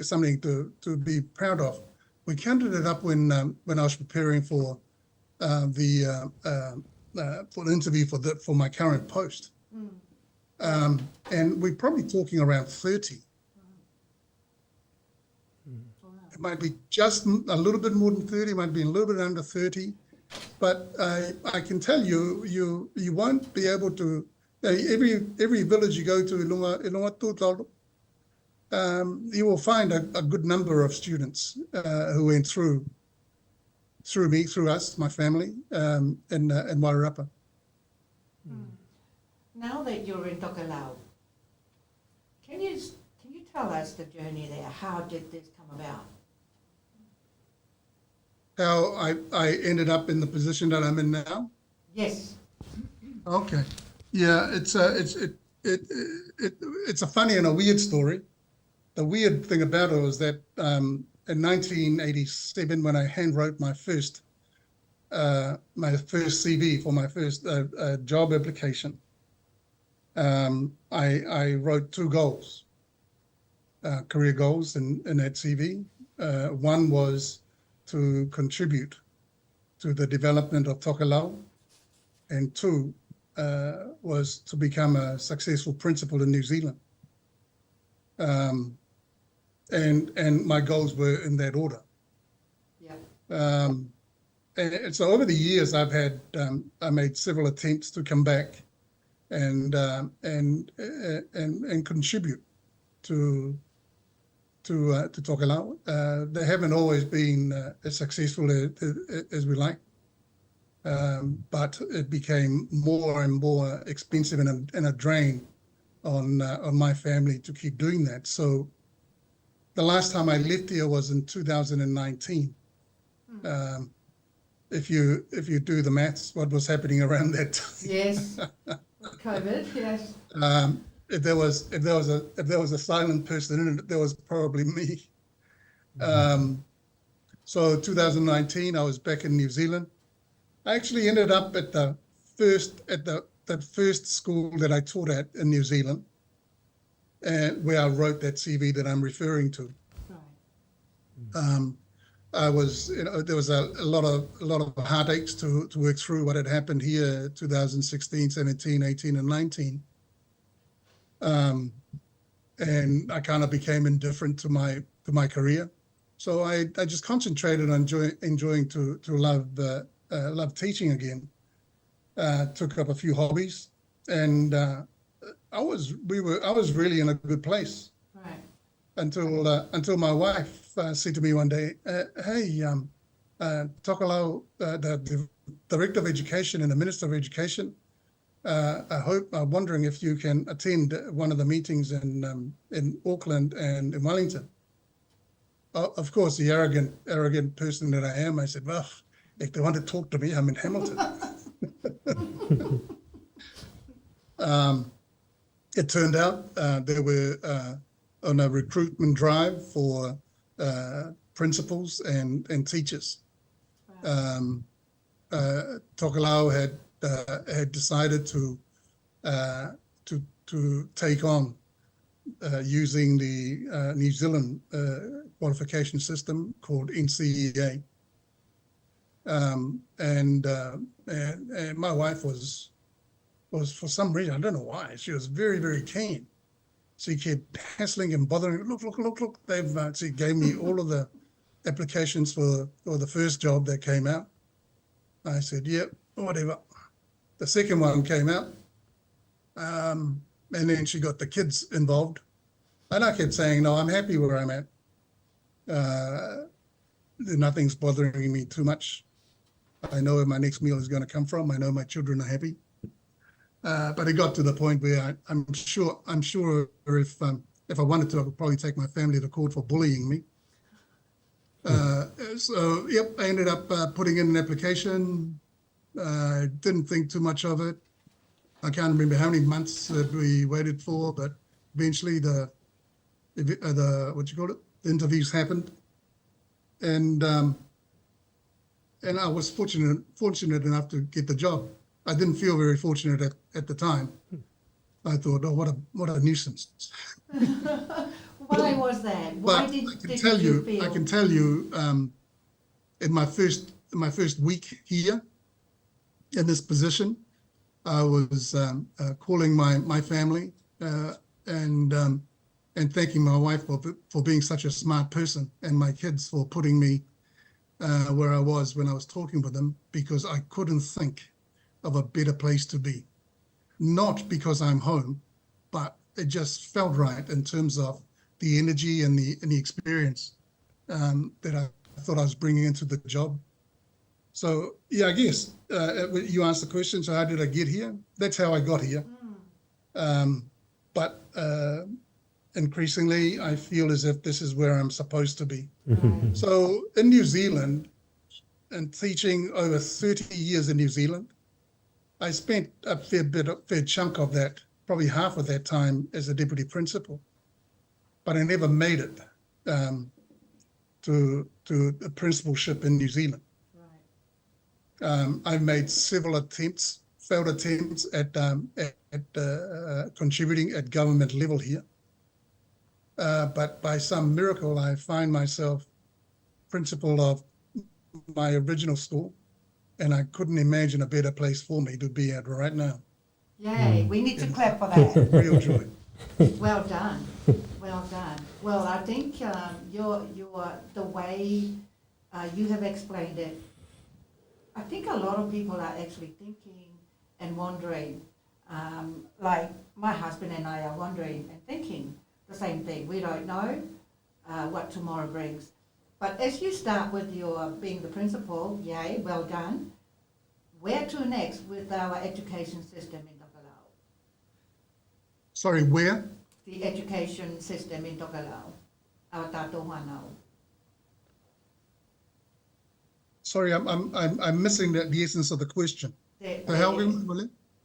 something to be proud of. We counted it up when I was preparing for the interview for my current post, and we're probably talking around 30. It might be just a little bit more than 30. It might be a little bit under 30. But I can tell you won't be able to. Every village you go to, you will find a good number of students who went through me, through us, my family, in Wairarapa.
Now that you're in Tokelau, can you tell us the journey there? How did this come about?
How I ended up in the position that I'm in now?
Yes.
Okay. Yeah, it's a funny and a weird story. The weird thing about it was that in 1987, when I handwrote my first CV for my first job application, I wrote 2 goals, career goals in that CV. One was to contribute to the development of Tokelau, and 2 was to become a successful principal in New Zealand. And my goals were in that order. Yeah. And so over the years, I made several attempts to come back and contribute to Tokelau. They haven't always been as successful as we like. But it became more and more expensive and a drain on my family to keep doing that. So the last time I left here was in 2019. If you do the maths, what was happening around that time?
Yes, COVID. Yes.
If there was a silent person in it, there was probably me. So 2019, I was back in New Zealand. I actually ended up at the first school that I taught at in New Zealand, where I wrote that CV that I'm referring to. Right. I was, there was a lot of heartaches to work through what had happened here, 2016, 17, 18, and 19. And I kind of became indifferent to my career. So I just concentrated on enjoying to love teaching again. Took up a few hobbies, and I was really in a good place. Right. Until my wife said to me one day, "Hey, Tokelau, the Director of Education and the Minister of Education, I'm wondering if you can attend one of the meetings in Auckland and in Wellington." Of course, the arrogant person that I am, I said, "Well, if they want to talk to me, I'm in Hamilton." It turned out they were on a recruitment drive for principals and teachers. Tokelau had decided to take on using the New Zealand qualification system called NCEA. And my wife was for some reason, I don't know why, she was very, very keen. She kept hassling and bothering. Look. She gave me all of the applications for the first job that came out. I said, yep, whatever. The second one came out, and then she got the kids involved. And I kept saying, no, I'm happy where I'm at. Nothing's bothering me too much. I know where my next meal is going to come from. I know my children are happy. But it got to the point where I'm sure if I wanted to, I could probably take my family to court for bullying me. So, yep, I ended up putting in an application. Didn't think too much of it. I can't remember how many months that we waited for, but eventually the interviews happened, and I was fortunate enough to get the job. I didn't feel very fortunate at the time. I thought, oh, what a nuisance.
Why was that? Why did you feel?
I can tell you, in my first week here in this position, I was calling my family and thanking my wife for being such a smart person, and my kids for putting me where I was when I was talking with them, because I couldn't think of a better place to be. Not because I'm home, but it just felt right in terms of the energy and the experience that I thought I was bringing into the job. So yeah, I guess you asked the question, so how did I get here? That's how I got here. But increasingly, I feel as if this is where I'm supposed to be. So in New Zealand, and teaching over 30 years in New Zealand, I spent a fair chunk of that, probably half of that time as a deputy principal, but I never made it to a principalship in New Zealand. I've made several failed attempts at contributing at government level here. But by some miracle, I find myself principal of my original school, and I couldn't imagine a better place for me to be at right now.
Yay, we need to clap for that.
Real joy.
Well done, well done. Well, I think the way you have explained it, I think a lot of people are actually thinking and wondering, like my husband and I are wondering and thinking the same thing. We don't know what tomorrow brings. But as you start with your being the principal, yay, well done. Where to next with our education system in Tokelau?
Sorry, where?
The education system in Tokelau, our tātou whanau.
Sorry, I'm missing the essence of the question. How will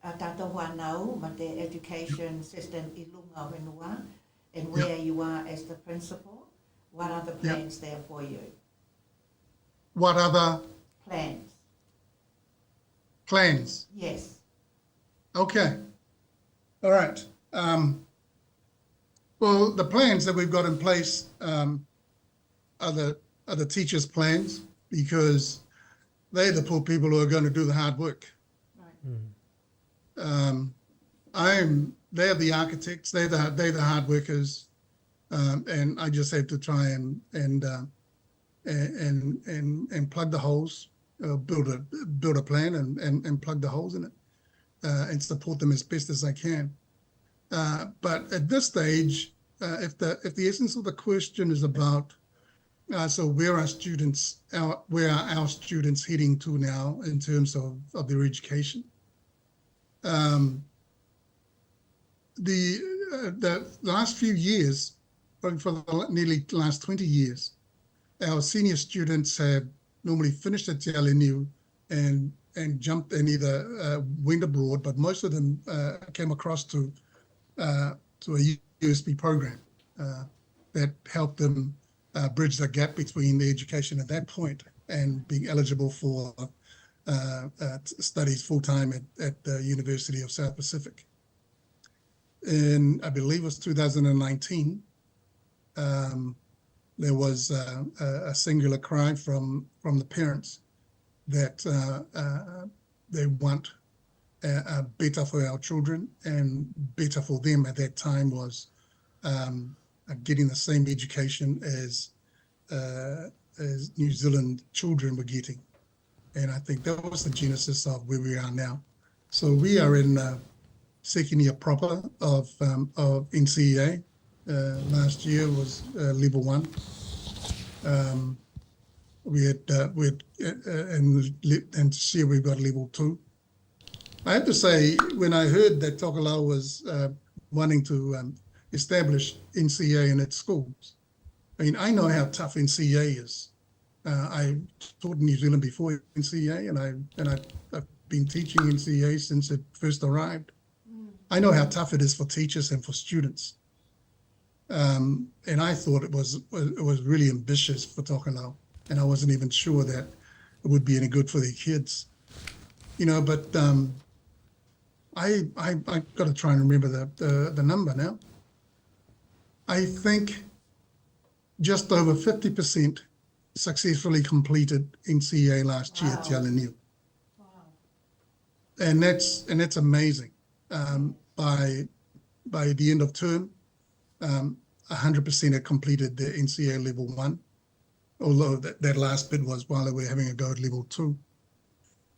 Tātou whanau, ma the education system I lunga whenua, and where you are as the principal, what are the plans there for you?
What other
plans?
Plans?
Yes.
Okay. All right. Well, the plans that we've got in place are the teachers' plans, because they're the poor people who are going to do the hard work. Right. They're the architects. They're the hard workers, and I just have to try and plug the holes, build a plan and plug the holes in it, and support them as best as I can. But at this stage, if the essence of the question is about so where are our students heading to now in terms of their education? The last few years, probably for the nearly last 20 years, our senior students have normally finished at Te Aleniu and jumped and either went abroad, but most of them came across to a USB program that helped them bridge the gap between the education at that point and being eligible for studies full-time at the University of South Pacific. In, I believe it was 2019, there was a singular cry from the parents that they want better for our children, and better for them at that time was getting the same education as New Zealand children were getting. And I think that was the genesis of where we are now. So we are in second year proper of NCEA. Last year was level 1. And this year we've got level 2. I have to say, when I heard that Tokelau was wanting to establish NCEA in its schools, I mean, I know how tough NCEA is. I taught in New Zealand before NCEA, and I've been teaching NCEA since it first arrived. I know how tough it is for teachers and for students. And I thought it was really ambitious for Tokelau, and I wasn't even sure that it would be any good for their kids, you know. But I got to try and remember the number now. I think just over 50% successfully completed NCEA last year at Te Aleniu. Wow. And that's amazing. By the end of term, 100% had completed the NCEA level 1, although that last bit was while they were having a go at level 2.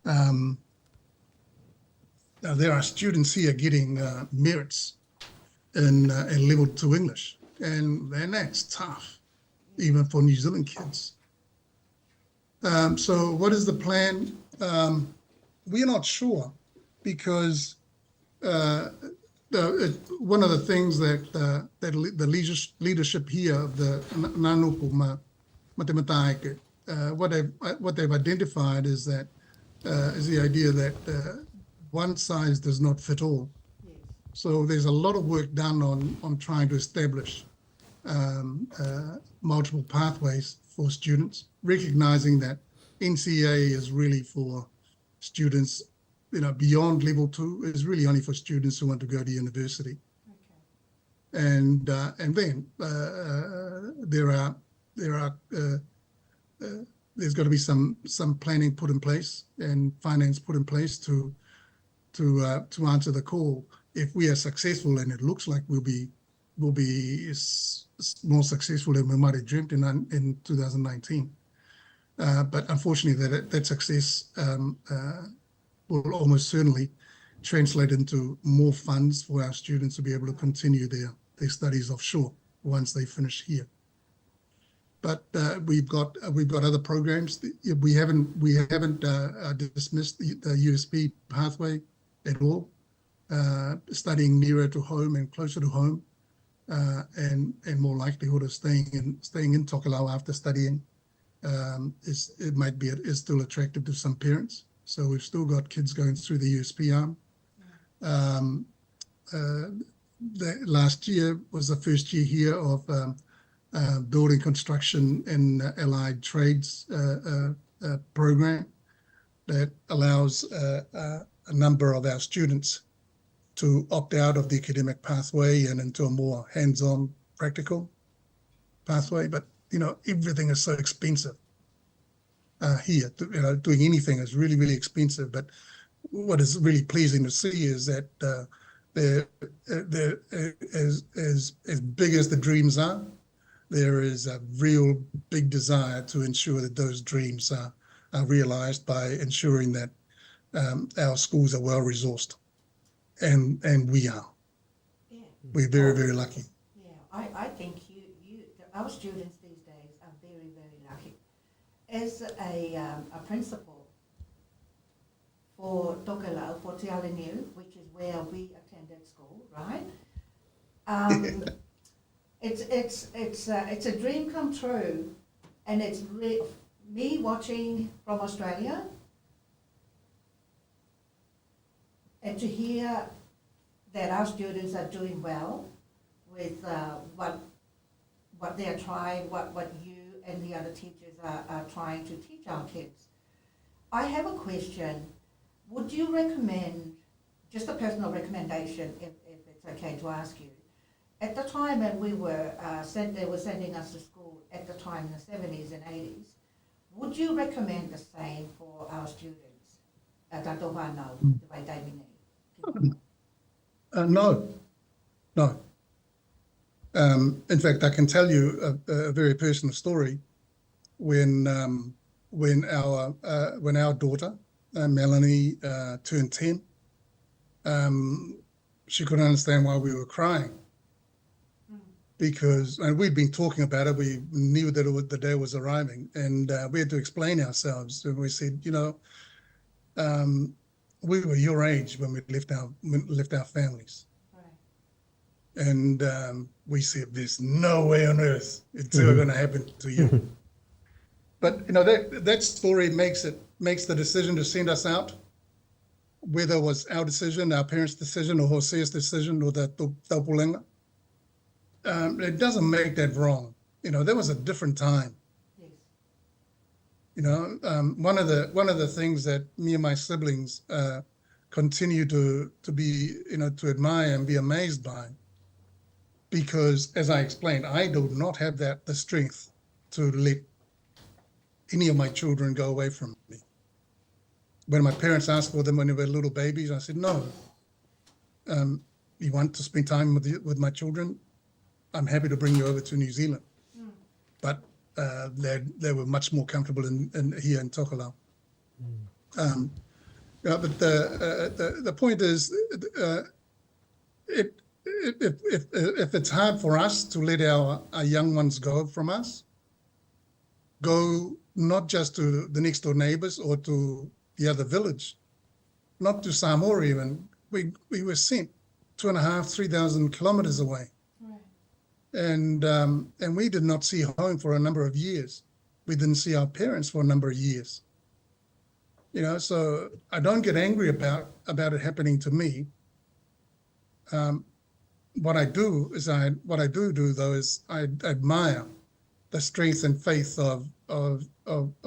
Now there are students here getting merits in level 2 English, and that's tough, even for New Zealand kids. So what is the plan? We're not sure, because one of the things that the leadership here of the Nanuku Matemataike, what they've identified is that is the idea that one size does not fit all. Yes. So there's a lot of work done on trying to establish multiple pathways for students, recognizing that NCEA is really for students, you know, beyond level 2. Is really only for students who want to go to university. Okay. And then there's got to be some planning put in place and finance put in place to answer the call. If we are successful, and it looks like we'll be more successful than we might have dreamt in 2019. But unfortunately, that success will almost certainly translate into more funds for our students to be able to continue their studies offshore once they finish here. But we've got other programs. We haven't dismissed the USP pathway at all. Studying nearer to home and closer to home, and more likelihood of staying in Tokelau after studying is still attractive to some parents. So we've still got kids going through the USP arm. Last year was the first year here of building construction and allied trades program that allows a number of our students to opt out of the academic pathway and into a more hands-on practical pathway. But, you know, everything is so expensive here. Doing anything is really, really expensive. But what is really pleasing to see is that as big as the dreams are, there is a real big desire to ensure that those dreams are realized by ensuring that our schools are well resourced. And we are. Yeah. We're very, very lucky.
Yeah, I think our students these days are very, very lucky. As a principal for Tokelau, for Te Aleniu, which is where we attended school, right? It's a dream come true, and it's me watching from Australia. And to hear that our students are doing well with what they are trying, what you and the other teachers are trying to teach our kids. I have a question. Would you recommend, just a personal recommendation, if it's okay to ask you, at the time when we were they were sending us to school at the time in the 70s and 80s, would you recommend the same for our students?
No. In fact, I can tell you a very personal story. When when our daughter, Melanie, turned 10, she couldn't understand why we were crying. Because, and we'd been talking about it, we knew that the day was arriving, and we had to explain ourselves. And we said, you know, we were your age when we left our families. Right. And we said, there's no way on earth it's ever going to happen to you. But you know, that story makes the decision to send us out, whether it was our decision, our parents' decision, or Jose's decision, or the Taupulenga. It doesn't make that wrong. You know, there was a different time. Yes. You know, one of the things that me and my siblings continue to be, you know, to admire and be amazed by, because as I explained, I do not have the strength to let any of my children go away from me. When my parents asked for them when they were little babies, I said, no. You want to spend time with my children? I'm happy to bring you over to New Zealand. But they were much more comfortable here in Tokelau. Yeah, but the point is, if it's hard for us to let our young ones go from us, go not just to the next door neighbors or to the other village, not to Samoa even. We were sent 2,500, 3,000 kilometers away. And we did not see home for a number of years. We didn't see our parents for a number of years. You know, so I don't get angry about it happening to me. What I do though is I admire the strength and faith of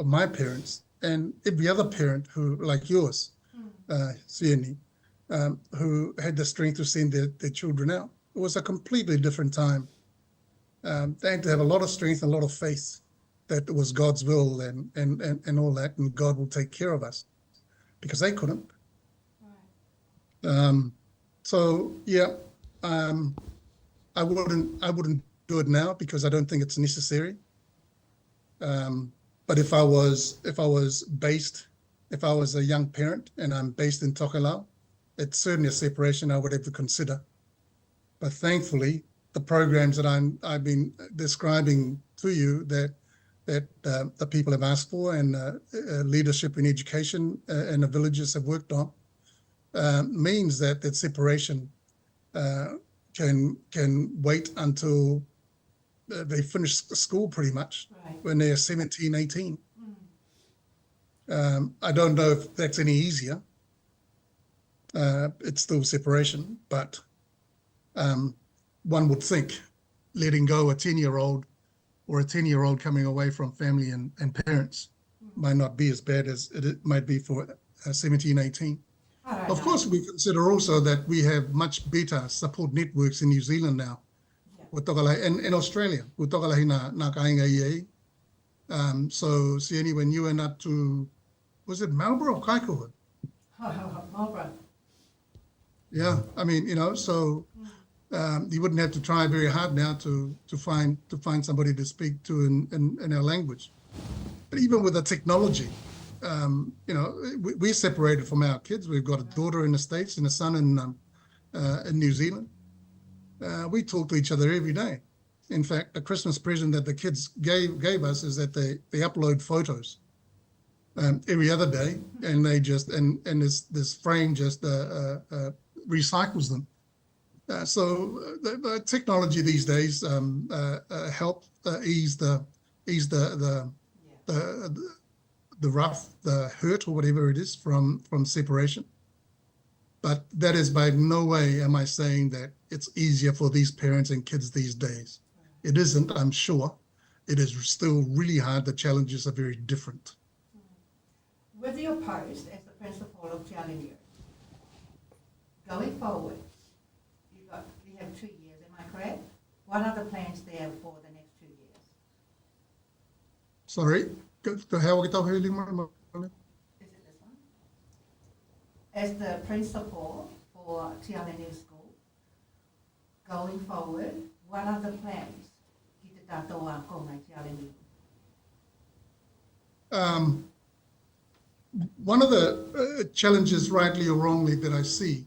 my parents and every other parent who, like yours, Sieni, who had the strength to send their children out. It was a completely different time. They had to have a lot of strength and a lot of faith that it was God's will and all that, and God will take care of us, because they couldn't. Right. So yeah, I wouldn't do it now because I don't think it's necessary. But if I was a young parent and I'm based in Tokelau, it's certainly a separation I would have to consider. But thankfully, the programs that I've been describing to you that the people have asked for, and leadership in education and the villages have worked on, means that separation can wait until they finish school pretty much, right, when they're 17, 18. I don't know if that's any easier. It's still separation, but one would think letting go a 10-year-old or a 10-year-old coming away from family and parents might not be as bad as it might be for 17, 18. Of course, we consider also that we have much better support networks in New Zealand now, and in Australia. So, Sieni, when you went up to, was it Marlborough or Kaikoura?
Marlborough.
Yeah, I mean, you know, so you wouldn't have to try very hard now to find somebody to speak to in our language. But even with the technology, you know, we're separated from our kids. We've got a daughter in the States and a son in New Zealand. We talk to each other every day. In fact, the Christmas present that the kids gave us is that they upload photos every other day, and they just and this frame just recycles them. So the technology these days help ease the rough, the hurt or whatever it is from separation. But that is by no way am I saying that it's easier for these parents and kids these days. It isn't, I'm sure. It is still really hard. The challenges are very different.
With your post as the principal of Te Alenio, going forward, you have 2 years, am I correct? What are the plans there for the next 2 years?
Sorry, how we talk?
Is it this one? As the principal for Te Alenio School, going forward, what are the plans?
One of the challenges, rightly or wrongly, that I see,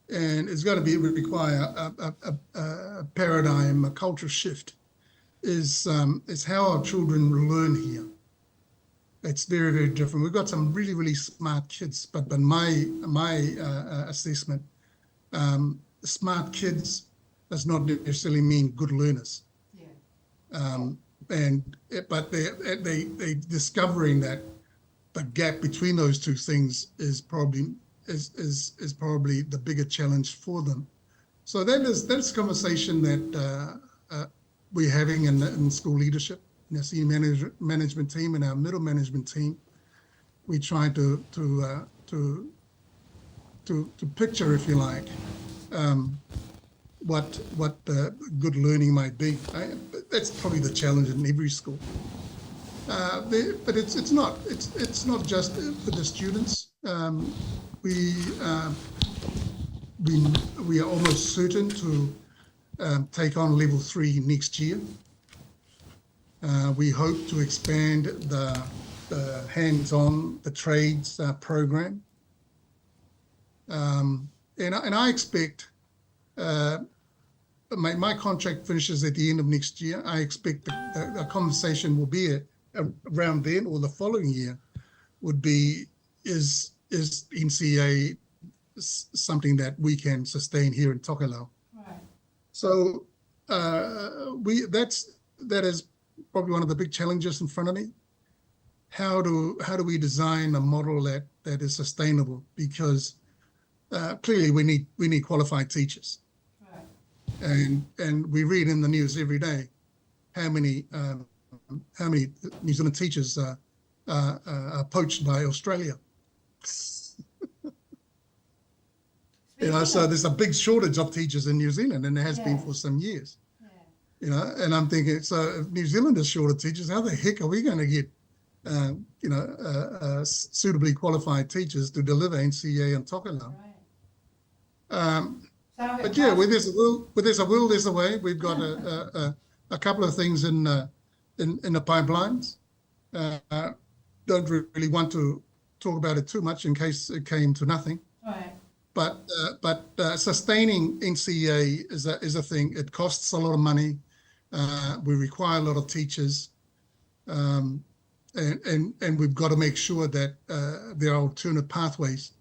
and it's going to require a paradigm, a culture shift, is how our children learn here. It's very, very different. We've got some really, really smart kids, but my assessment, smart kids does not necessarily mean good learners. Yeah. But they discovering that the gap between those two things is probably the bigger challenge for them. So that's a conversation that we're having in school leadership, in our senior management team and our middle management team. We try to picture, if you like, what good learning might be. That's probably the challenge in every school. But it's not just for the students. We are almost certain to take on level 3 next year. We hope to expand the hands-on, the trades program. And I expect, my contract finishes at the end of next year. I expect the conversation will be around then, or the following year, would be, is NCA something that we can sustain here in Tokelau? Right. So that is probably one of the big challenges in front of me. How do we design a model that is sustainable? Because clearly we need qualified teachers. Right. And we read in the news every day how many New Zealand teachers are poached by Australia. So there's a big shortage of teachers in New Zealand, and there has been for some years. Yeah. And I'm thinking, so if New Zealand is short of teachers, how the heck are we going to get, suitably qualified teachers to deliver NCA and Tokelau? Right. But yeah, where there's a will, there's a way. We've got a couple of things in the pipelines. Don't really want to talk about it too much in case it came to nothing. Right. But sustaining NCA is a thing. It costs a lot of money. We require a lot of teachers, and we've got to make sure that there are alternate pathways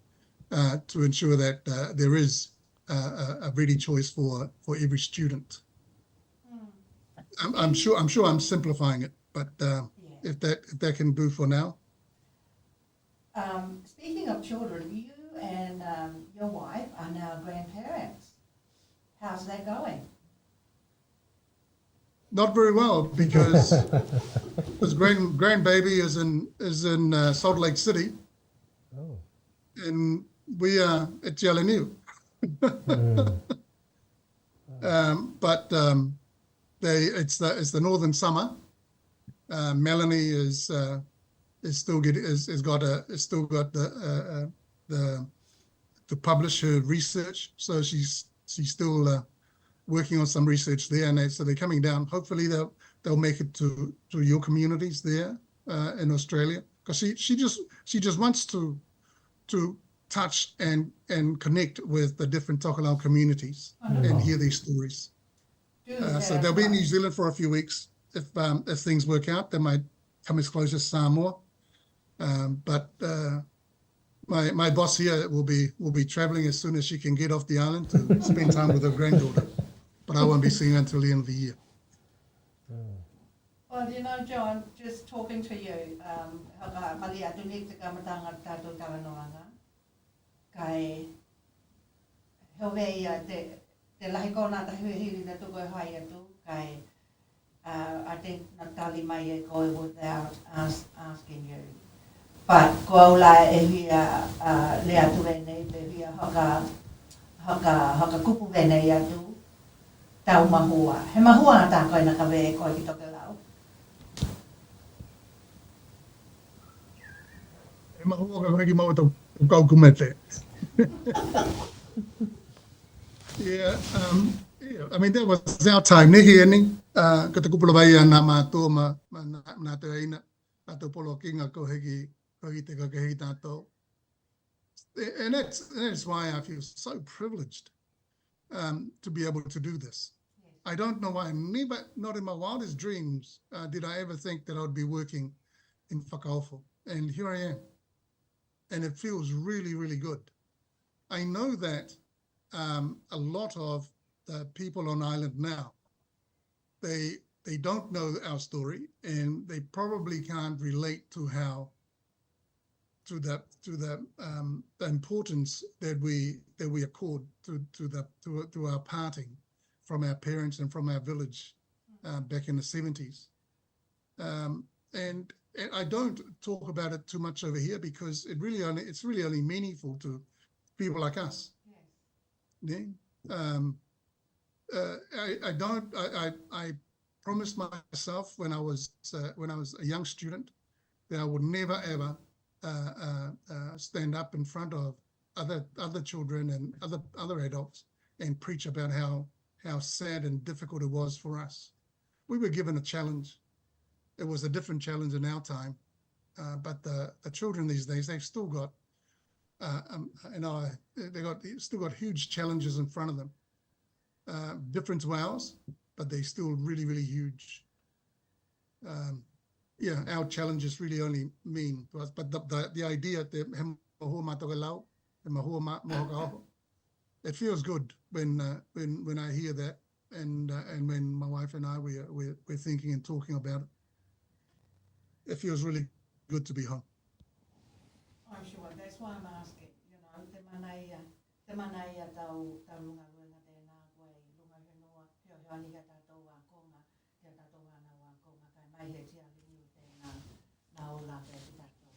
to ensure that there is a ready choice for every student. I'm sure I'm simplifying it, but if that can do for now.
Speaking of children, you and your wife are now grandparents. How's that going?
Not very well, because this grandbaby is in Salt Lake City, and we are at Jalanu. But it's the northern summer. Melanie is still got to publish her research, so she's still working on some research there, and so they're coming down. Hopefully they'll make it to your communities there in Australia, because she just wants to touch and connect with the different Tokelau communities and hear these stories. So they'll be in New Zealand for a few weeks. If things work out, they might come as close as Samoa. But my boss here will be traveling as soon as she can get off the island to spend time with her granddaughter. But I won't be seeing her until the end of the year.
Well, John, just talking to you, kai hewei te lahi kona ta hiri na tuko hai atu kai I think Natali mai ko without asking you, but ko la e hia le atu nei te hia haka kupu nei atu tau mahua he mahua ta ko na ka ve ko ki Tokelau
he mahua ka ki mau to kau kumete. Yeah, I mean, that was our time. Nehi eni, kata kupula vai na mātua ma te aina. Tātou polo kinga ko heki te kakehi tātou. And that's why I feel so privileged to be able to do this. Yes. I don't know why. Not in my wildest dreams, did I ever think that I would be working in whakaofo. And here I am. And it feels really, really good. I know that a lot of the people on island now, they don't know our story, and they probably can't relate to the importance that we accord to our parting from our parents and from our village back in the 70s. And I don't talk about it too much over here because it's really only meaningful to people like us. Yes. Yeah. I promised myself when I was a young student that I would never ever stand up in front of other children and other adults and preach about how sad and difficult it was for us. We were given a challenge. It was a different challenge in our time, but the children these days, they've still got still got huge challenges in front of them. Different to ours, but they're still really, really huge. Yeah, our challenges really only mean to us, but the idea that Tokelau, it feels good when I hear that, and when my wife and I we're thinking and talking about it. It feels really good to be home.
I'm sure that's why I'm asking. You know, te manai tau lunga luenga tēnā koe lunga whenua heo ani ka tātou wā konga te tātou wana wā konga kai mai he tia lingu tēnā nā ola te tātou.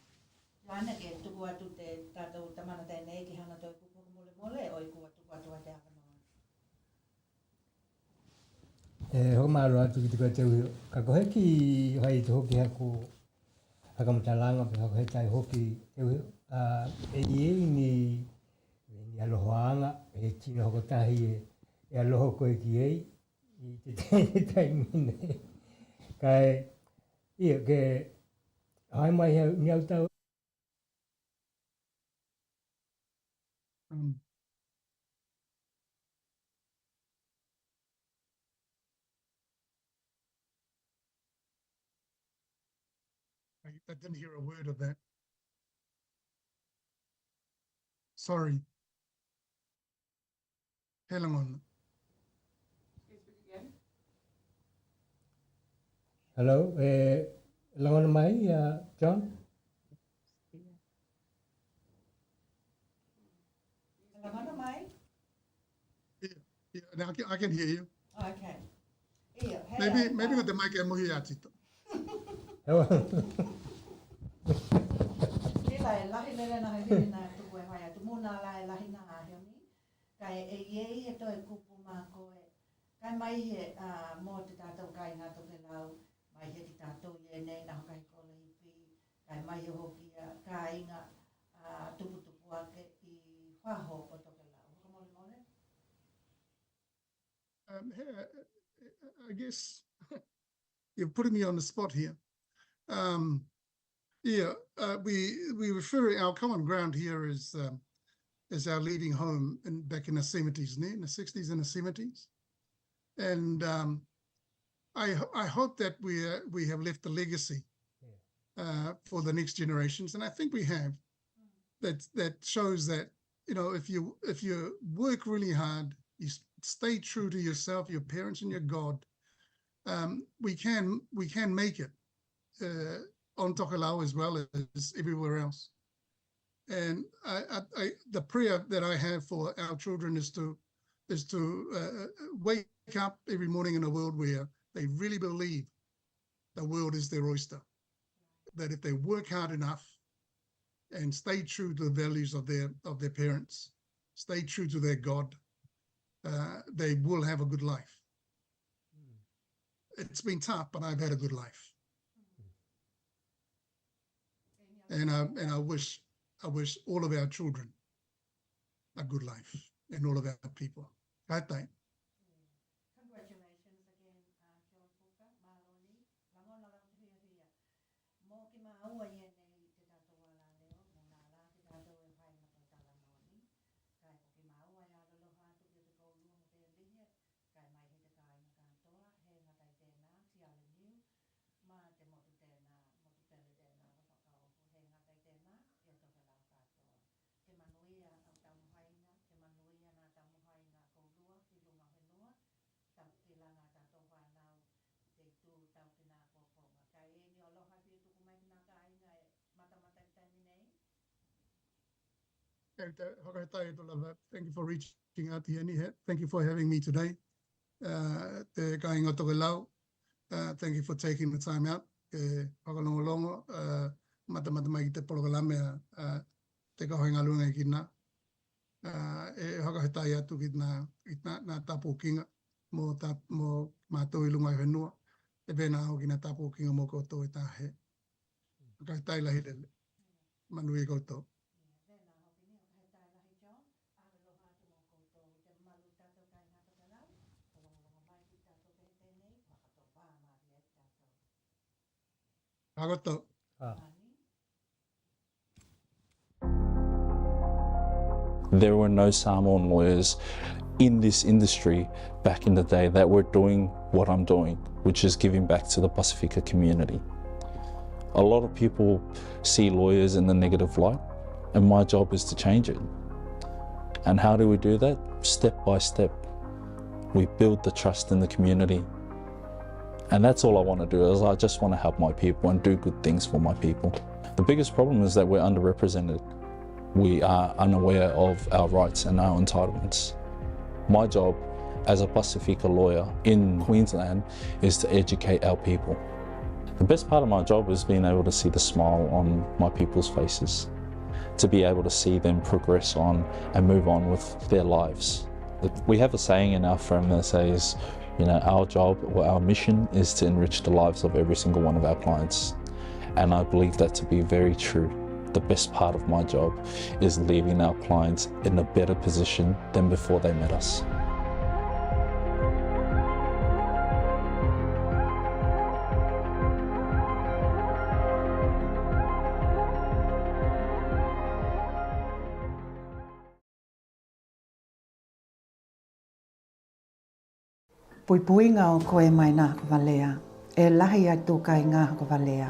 Jo ana ke tuku atu te tātou tamana tēnei ki hana toi kupuru mole oi kua tuku atu a te awanoa.
Hokamaro atu ki tuku te uhi. Ka kohe ki hai te hoki haku hakamutalanga pe hako he tai hoki te uhi. Ni alohoanga he tino hokotahi e aloho koe ki ei I te taimine. Kai ia ke hai mai hau ni au tau.
I didn't hear a word of that. Sorry. Hang on.
Hello, langon mai, John?
Langon mai?
Yeah, now I can hear you.
Okay. Yeah,
maybe with the mic e muhi atito.
Lai lahi lele na he na tuku e mai atu muna lai lahi na ahioni. Kai e iei he toi kupu mā koe. Kai mai he mō te tātou kai ngā Tokelau. Mai he te tātou i nei na hokai kole hipi. Kai mai he hoki ka inga tupu ake I whaho o Tokelau. Hoka mole mole?
I guess you're putting me on the spot here. Yeah, we refer our common ground here is our leaving home back in the 70s, in the 60s and the 70s, and I hope that we have left a legacy for the next generations, and I think we have. That shows that if you work really hard, you stay true to yourself, your parents, and your God, we can make it. On Tokelau as well as everywhere else. And the prayer that I have for our children is to wake up every morning in a world where they really believe the world is their oyster. That if they work hard enough and stay true to the values of their parents, stay true to their God, they will have a good life. It's been tough, but I've had a good life. And I wish all of our children a good life and all of our people. Congratulations
again, John Puka, Maloni. Langon tia. Mo ki aua ia nei te tātou ala leo, mō nā rā te tātou e whai na tō tala noni. Kai poki maua ia aloha atu ki te koulua mo te lihe, kai mai he te kāinga kātoa, he ngatai tēnā, ti ale niu, ma te motu tēnā, motu pele tēnā, whakaohu, he ngatai tēnā, e Tokelau kātoa. Te manuia au tamuhaina, te manuia nā tamuhaina koulua, ki lunga whenua, ki langa tātou whanau, te tū tau ki nā kōponga. Kai e ni aloha pia tuku mai ki nā kāinga e matamata i taimi nei.
Thank you for reaching out here. Thank you for having me today. Te kāinga Tokelau, thank you for taking the time out. Whakalongolongo, matamata mai ki te porokalame te kahoinga lunga i ki nā. E whakahetai atu ki nā tapu kinga mō mātou i lunga i whenua. E pēnā au ki nā tapu kinga mō koutou e tāhe. Whakahetai lahi lele. Manui koutou. Agoto.
There were no Samoan lawyers in this industry back in the day that were doing what I'm doing, which is giving back to the Pasifika community. A lot of people see lawyers in the negative light, and my job is to change it. And how do we do that? Step by step. We build the trust in the community. And that's all I want to do, is I just want to help my people and do good things for my people. The biggest problem is that we're underrepresented. We are unaware of our rights and our entitlements. My job as a Pasifika lawyer in Queensland is to educate our people. The best part of my job is being able to see the smile on my people's faces, to be able to see them progress on and move on with their lives. We have a saying in our firm that says, you know, our job or our mission is to enrich the lives of every single one of our clients. And I believe that to be very true. The best part of my job is leaving our clients in a better position than before they met us.
Puipuinga o koe mai nā kawalea, e lahi ai tūkai ngā kawalea.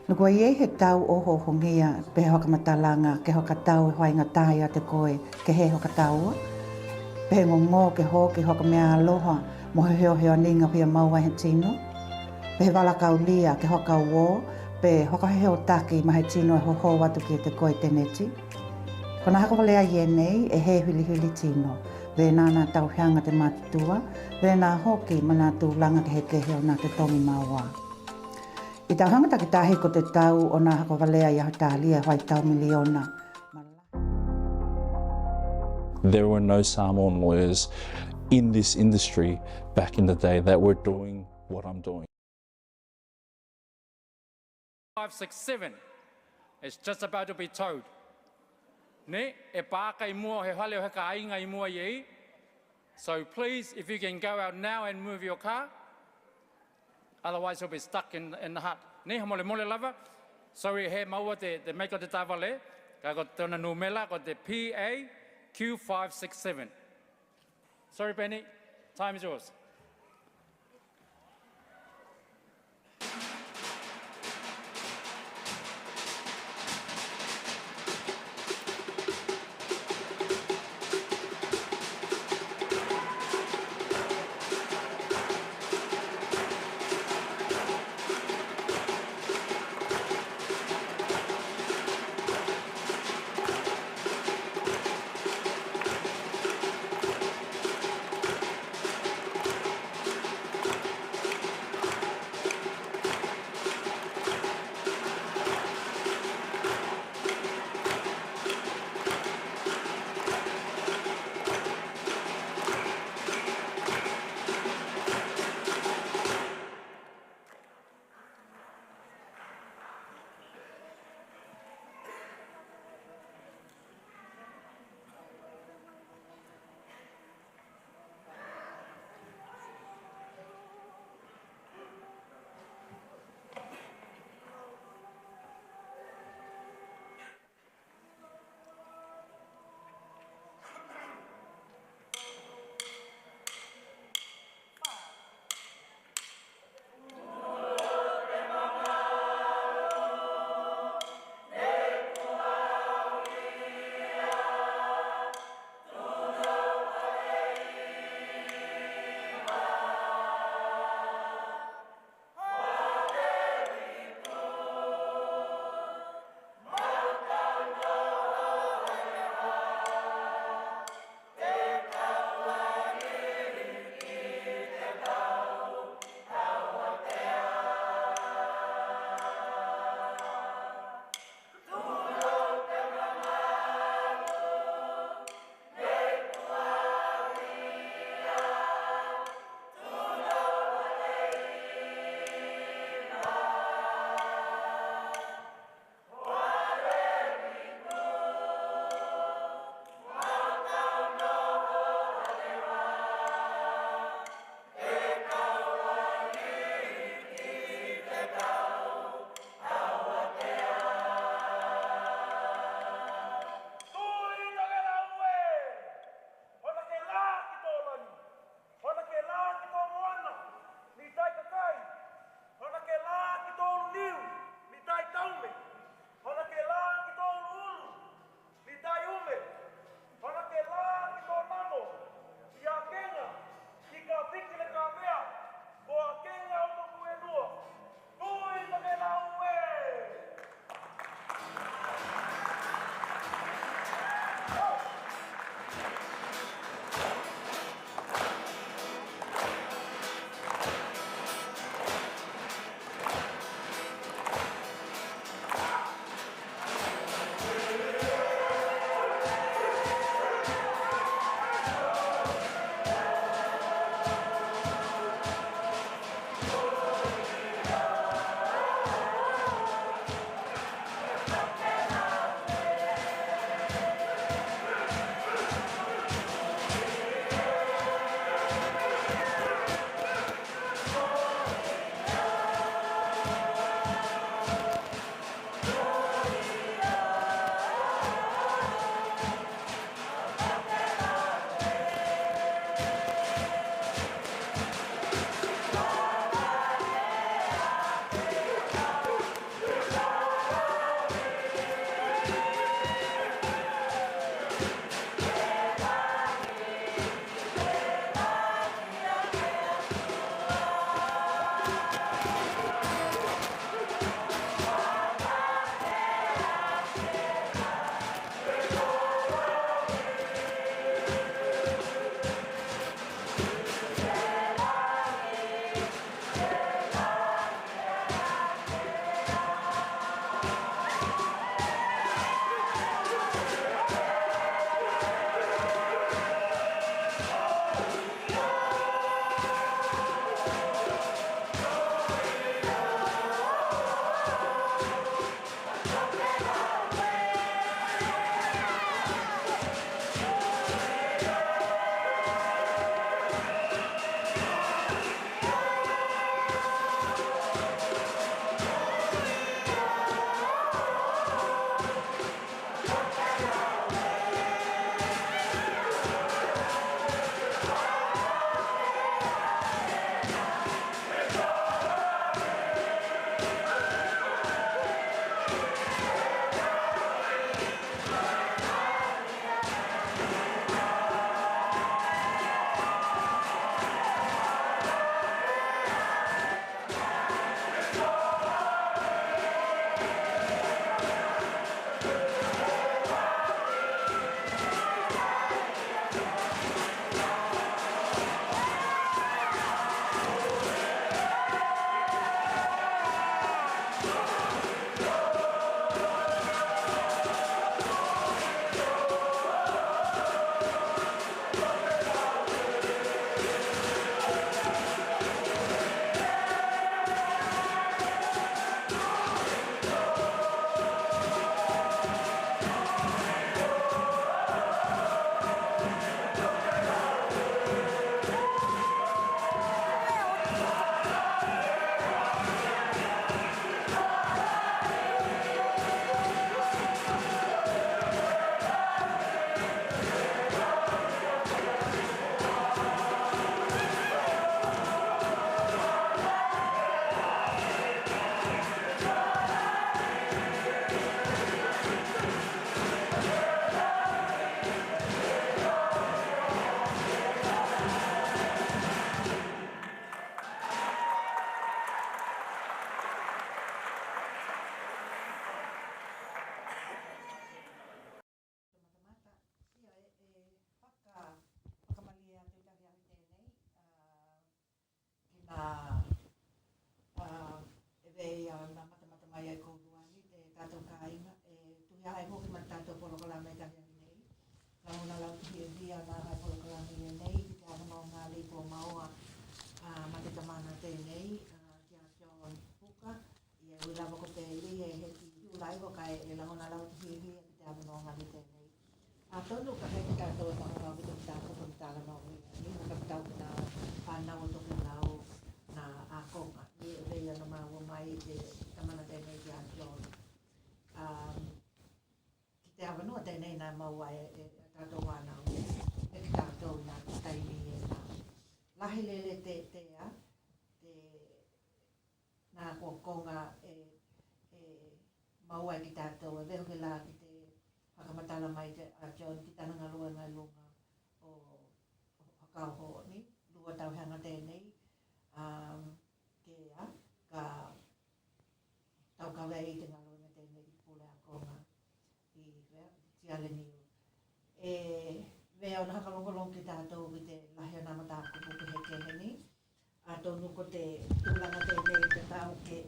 No koe iei he tau oho hongia pe hoka matalanga ke hoka tau e hoainga tāia te koe ke he hoka taua. Pe ngō ke hoki hoka mea aloha mo he heo heo ninga pia maua he tino. Pe he walakau lia ke hoka uo, pe hoka heo taki ma he tino e hoho watu ki te koe teneti. Kona haka walea ie nei e he huli huli tino. Ve nāna tau hianga te mātutua, ve nā hoki ma nā tūlanga ke he keheo nā te tongi maua. I tau hangata ki tāhi ko te tau o nā hako walea i aho tālia hoi tau miliona.
There were no Samoan lawyers in this industry back in the day that were doing what I'm doing.
5, 6, 7 is just about to be towed. Ne, e pākai mua he hale o heka ainga I mua iei. So please, if you can go out now and move your car, otherwise you'll be stuck in the hut. Ne, ha mole lava. Sorry, he maua te meiko te tāwale. Ka ko tōna numela, ko te PA Q567. Sorry, Benny, time is yours.
hia nā hai polokalani e nei, ki te awano ngā lipo maua ma te tamana tēnei, kia John Puka, i e wirawa ko te lihe he ki hiulai ho kai e langona lau te hia hia ki te awano ngā li tēnei. A tonu ka hei ki tātou e whakakau ki te tātou ki tāla no hia, ni mo ka pitau ki nā whanau o Tokelau nā a konga, ni e reia no maua mai te tamana tēnei kia John. Ki te awanoa tēnei nā maua e tātou wānau, e ki tātou nā taimi e nā. Lahi lele tea, nā konga e maua e ki tātou, e veho ke lā ki te whakamatala mai te a John ki tananga lua ngai lunga o hakau ho ni, lua tau hanga tēnei, kea, ka tau kawe i te ngalo na tēnei ki pule a konga i rea, tiale niu. Vea o na hakalongolong ki tātou ki te lahi o nā matāku ki he keheni, a tonu ko te tūlanga tēnei te tau ke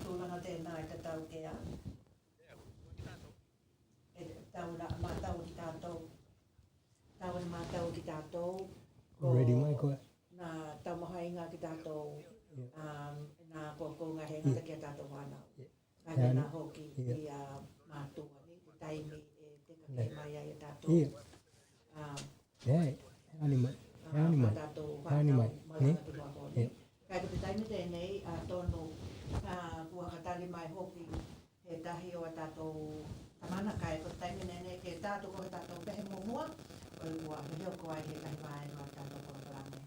tūlanga tēnā i te tau kea. E tau na mātau ki tātou, tau na mātau ki tātou,
Already, mai koe.
nā tau mahainga ki tātou, nā kōkō ngā he ngata ki a tātou wānau. Nā tēnā hoki i a mātua ni, te taimi e te kake mai ai a tātou.
Anima,
Tātou wānau malanga tu wākoni. Kai ko te taimi tēnei, tonu kua katali mai hoki he tahi o a tātou tamana kai ko te taimi nene ke tātou ko tātou pehe mumua, o i kua heo ko ai he tahi mai no a tātou ko kalame.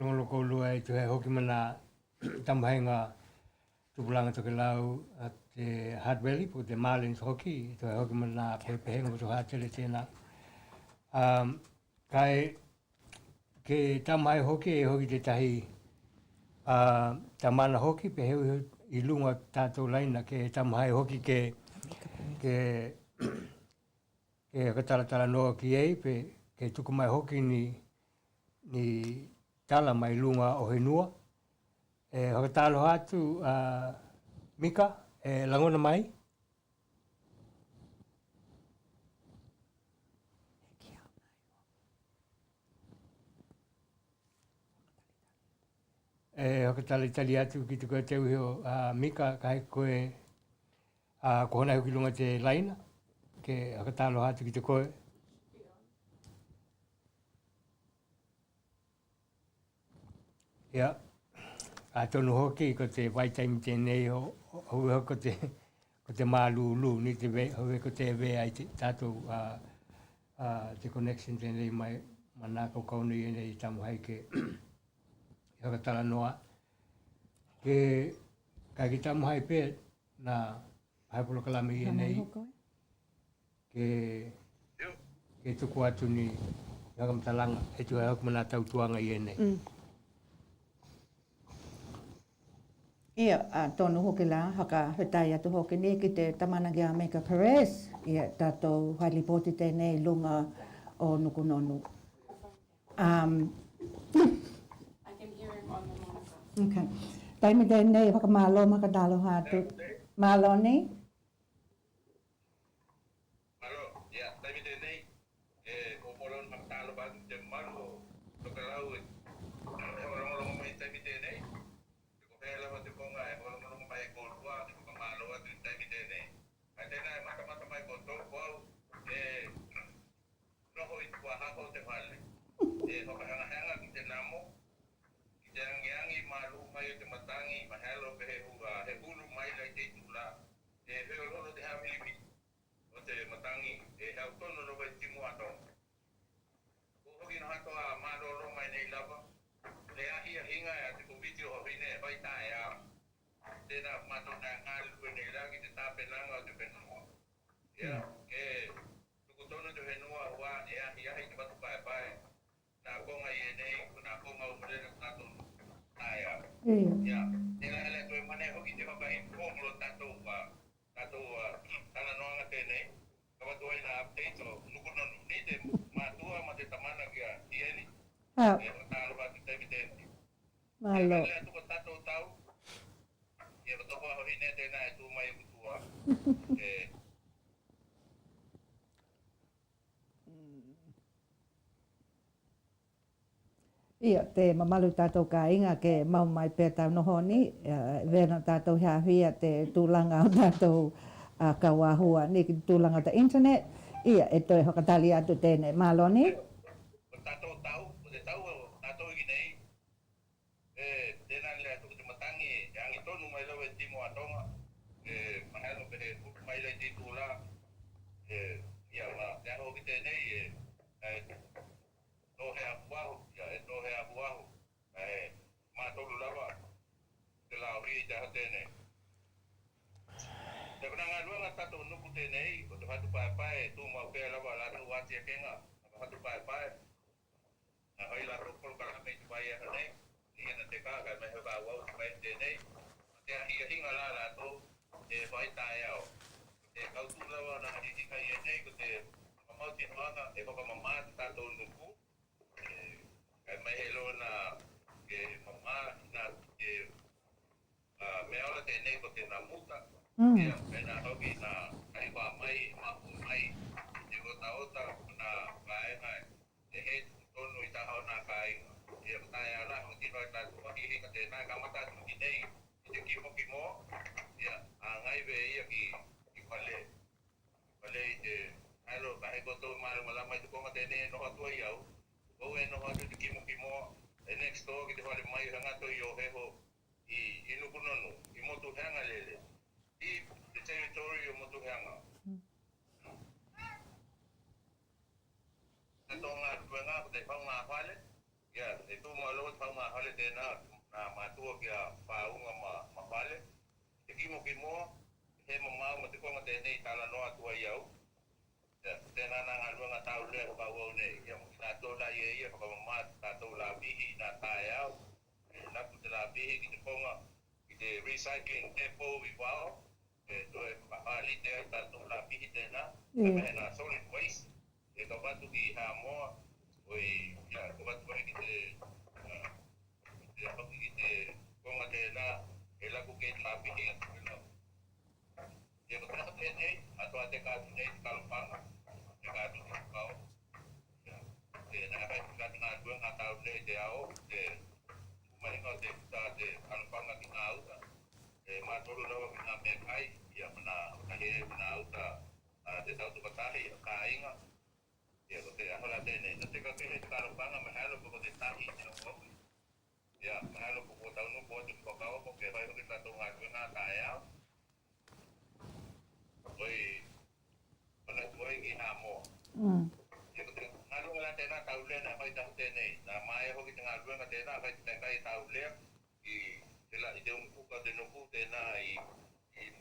Rongo ko lua e tu he hoki mana tamhainga tupulanga Tokelau at te Hard Valley po te Marlins hoki tu he hoki mana pepehenga tu hātere tēnā. Kai ke tamhai hoki e hoki te tahi tamana hoki pe heu I lunga tātou laina ke tamhai hoki ke kataratara noa ki ei pe ke tukumai hoki ni tala mai lunga o henua. E hakatalo atu Mika, e langona mai. E hakatalitali atu ki te koe teu heo Mika kai koe kohona hoki lunga te laina. Ke hakatalo atu ki te koe. Ia, a tonu hoki ko te waitaimi tēnei hau ko te mālūlū ni te hau ko te vea ai tātou te connection tēnei mai mana kaukau nei nei tamu hai ke hakatala noa. Kai ki tamu hai pē na haipolo kalame i nei ke tuku atu ni hakamatalaga e tu hau mana tautuanga i nei.
Ia, tonu hoki la, haka whetai atu hoki ni ki te tamana kia Mika Perez. Ia, tātou hailipoti tēnei lunga o nukunonu.
I can hear him on the monitor.
Okay. Taimi tēnei whakamālo makadalo hātu. Mālo ni?
Mālo, ia, taimi tēnei. O polon makatalo batu te maru o Tokelau. Rongo mai taimi tēnei. Pela wa te konga e wala no mai ko tua te ko malo wa te taimi tēnei. Ai tēnā e mata mai ko tō wau no hoi tua hako te whale. Hokahanga ki te namo, ki te angiangi maru mai o te matangi, mahelo pe he hulu mai lai te tula. Heo lolo te hawiliwi o te matangi, hau tono no wai timu ato. Ko hoki no hato a maroro mai nei lava. Le ahi a hinga e te kumiti o hine e vai tae a tēnā matona ngāri lue nei raki te tāpenanga o te whenua. Ia, ke tukutono te whenua hua e ahi te watu pae pae. Nā konga I e nei, nā konga o murere tātou tae a. Ia, tēnā hele koe mane hoki te hoka I kōmolo tātou tana noanga tēnei. Ka watu ai nā update o nukunonu. Ni te mātua ma te tamana kia tieni. Tālo watu teimi tēnei.
Mālo.
Ia, tuko tātou tau. Ia, watoko aho hine tēnā e tū mai kutua.
Ia, te mamalu tātou ka inga ke mau mai pētau noho ni. Vena tātou hea hia te tūlanga o tātou kawahua ni ki tūlanga ta internet. Ia, e toi hokatali atu tēnei. Mālo ni?
Tātou tau, o te tau o tātou I nei. Tēnā lea tuku te matangi, e angi tonu mai lau e timo atonga. Mahalo pe he kupu mai lai titu la. Ia, te aho ki tēnei, no he apuahu, no he apuahu. Mātolu lava, te lao ri te aho tēnei. Te kunanga luanga tātou nuku tēnei, o te hatu pae pae, tū mau pēr lava la tu wātia kenga, hatu pae pae. Nā hoi la rokolo kalame tu pai e hanei, ni hena te kākai mai hau wau tu pai tēnei. Te ahi a hinga la la tō, te whai tae au. Te kautu lawa na hari hinga I e nei, ko te mamauti noanga, e hoka mamāti tātou nuku. Kai mai he lo na nei ko te na muta. Ia pena hoki na ai wa mai ma mai. Te ko ta ota na kai ngai. Te he tonu I ta ho na kai. Ia ta ya la ko ti noi ta ko hi ka te na ka mata tu nei. Te kimo. Ia ngai ve ia ki pale. Pale te alo ka he ko to mala mai ko ma te ne no to iau. Ko e no ha te kimo. E next door ki te wale mai hanga to I o he ho I nukunonu, I motu hanga lele. I the territory o motu hanga. Te tonga tuenga ko te whaunga hale. Ia, te tu malo te whaunga hale tēnā na mātua ki a whaunga ma hale. Te kimo, he mamau ma te konga tēnei tala noa tua iau. Tēnā nā ngā luanga tau lea ko kau au nei. Ia, nā tō la ia whakamamāt, tā tō la mihi, nā tāe au. Naku te la mihi ki te konga, ki te recycling depot I wao. Toi whakaali te ai tā tō la mihi tēnā. Ka mehe nā solid waste. E ka watu ki hā moa. Oi, ia, ka watu kai ki te hoki ki te konga tēnā. E laku ke te la mihi atu ke lau. Ia ka tēnā tēnei, atua te kātu nei te kalapanga. Te kātu ki te kau. Tēnā kai te kātu ngā tuenga tau nei te ao. Te mahinga te puta te kalapanga ki ngā uta. E mātoru rawa ki ngā mea kai. Ia mana he mana uta te tau tukatahi a kā inga. Ia ko te ahola tēnei. Na te kakehe te kalapanga mahalo ko te tahi te no kopi. Ia mahalo ko tau nuku atu ki whakao ko ke whai hoki tātou ngā tuenga tāe ao. Oi, mana tuai ki hā moa. Ia ko te ngā luenga la tēnā tau lea nā whai tahu tēnei. Nā mai hoki te ngā luenga tēnā whai te kai tau lea. I te umpuka te nuku tēnā I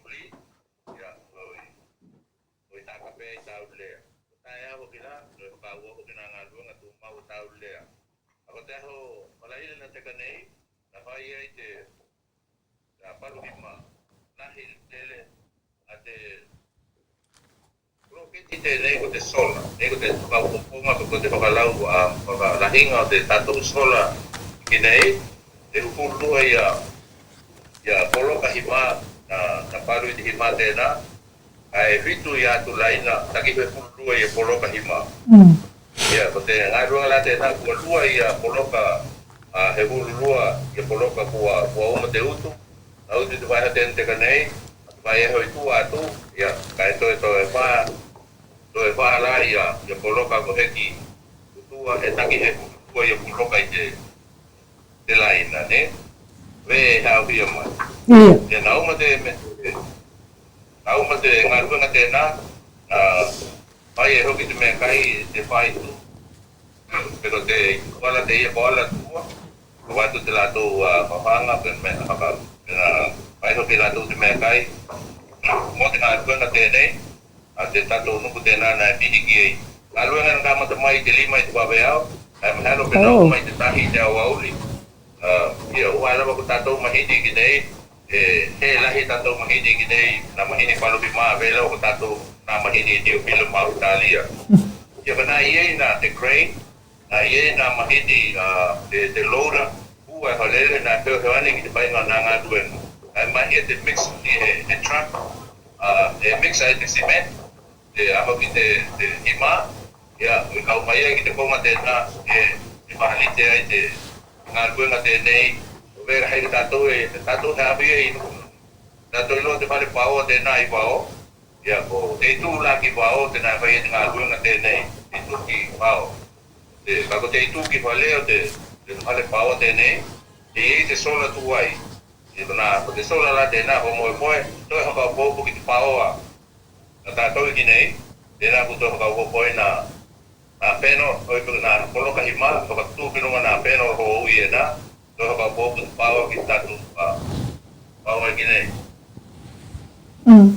muri. Ia, oi tāka pēi tau lea. Tai aho ki la, oi whakau hoki nā ngā luenga tu mau tau lea. Ako te aho malaile na te kanei, na whai ai te paruhima nahi tele a te Roketi te nei ko te sola, nei ko te whakaupunga ko te whakalau whakalahinga o te tātou sola ki nei, te upurua ia poloka hima na paru I te hima tēnā, ai ritu I atu laina, taki he purua ia poloka hima. Ia, ko te ngai ruanga la tēnā, kua lua ia poloka, he hururua ia poloka kua uma te utu, na utu te waiha tēnā te kanei, vai e hoi tu atu, ia, kai toe wha la ia poloka ko heki, utua e taki he kua ia poloka I te laina, ne? We hau hia mai. Ia nauma te ngā ruanga tēnā, vai e hoki te mea kai te whai tu, pero te wala te ia koala tua, ko watu te lātou whahanga, vai hoki lātou te mea kai, mo te ngā ruanga tēnei, a te tātou nuku tēnā nā pihi ki ei. Ngā ruanga ngā mata mai te lima I te waweao, ai mahalo pe nau mai te tahi te au auli. Ia uarawa ko tātou mahidi ki nei, he lahi tātou mahidi ki nei, nā mahidi palupi maa vela ko tātou nā mahidi te upila maa utalia. Ia ka nā iei nā te crane, nā iei nā mahidi te loader, ua halele nā peo-hewane ki te painga nā ngā ruenga. Ai mahi te mix he truck, e mix ai te cement, te aho ki te hima, ia, kau mai ai ki te konga tēnā, e mahalite ai te ngā ruenga tēnei, vera hei tātou he api e inu. Tātou ilo te whare pāo tēnā I pāo, ia, ko te tū la ki pāo tēnā whai e ngā ruenga tēnei, te tū ki pāo. Kako te tū ki whaleo te whare pāo tēnei, te ei te sola tū ai. Ko te sola la tēnā, ko moe, toi haka pōpu ki te pāoa. Nā tātou ki nei, tēnā ku toi haka pōpu nā pēno, nā poloka hima, haka tūpinunga nā pēno ho ui e nā, toi haka pōpu te pāoa ki tātou pāoa ki nei.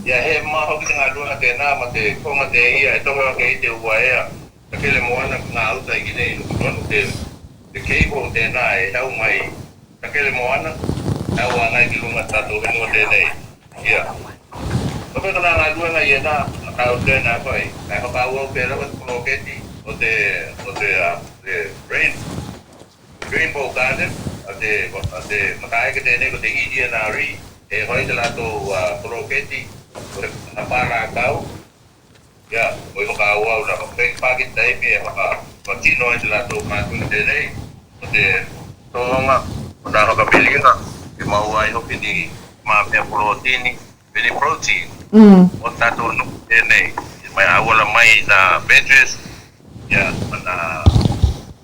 Ia he maho ki te ngā ruanga tēnā, ma te konga te ia, e tohea ke I te ua ea, ta kele moana ngā uta I ki nei, nukutonu te cable tēnā e hau mai, ta kele moana, hau anai ki lunga tātou henua tēnei. Ia. Tope kana ngā ruanga I e nā, kau tēnā koe, kai haka ua pe rawa te koloketi, o te Rainbow Garden, a te mataeke tēnei ko te Idia nā ri, hoi te lato proketi, hapara kau, ya, oi waka au la whake pake taimi e waka patino e te lato mātui tenei, o te tohonga, o nā hoka pilinga, ke mau ai hoki ni mea proteini, peni protein, o tato nuku tenei, mai awala mai na benches, ya, mana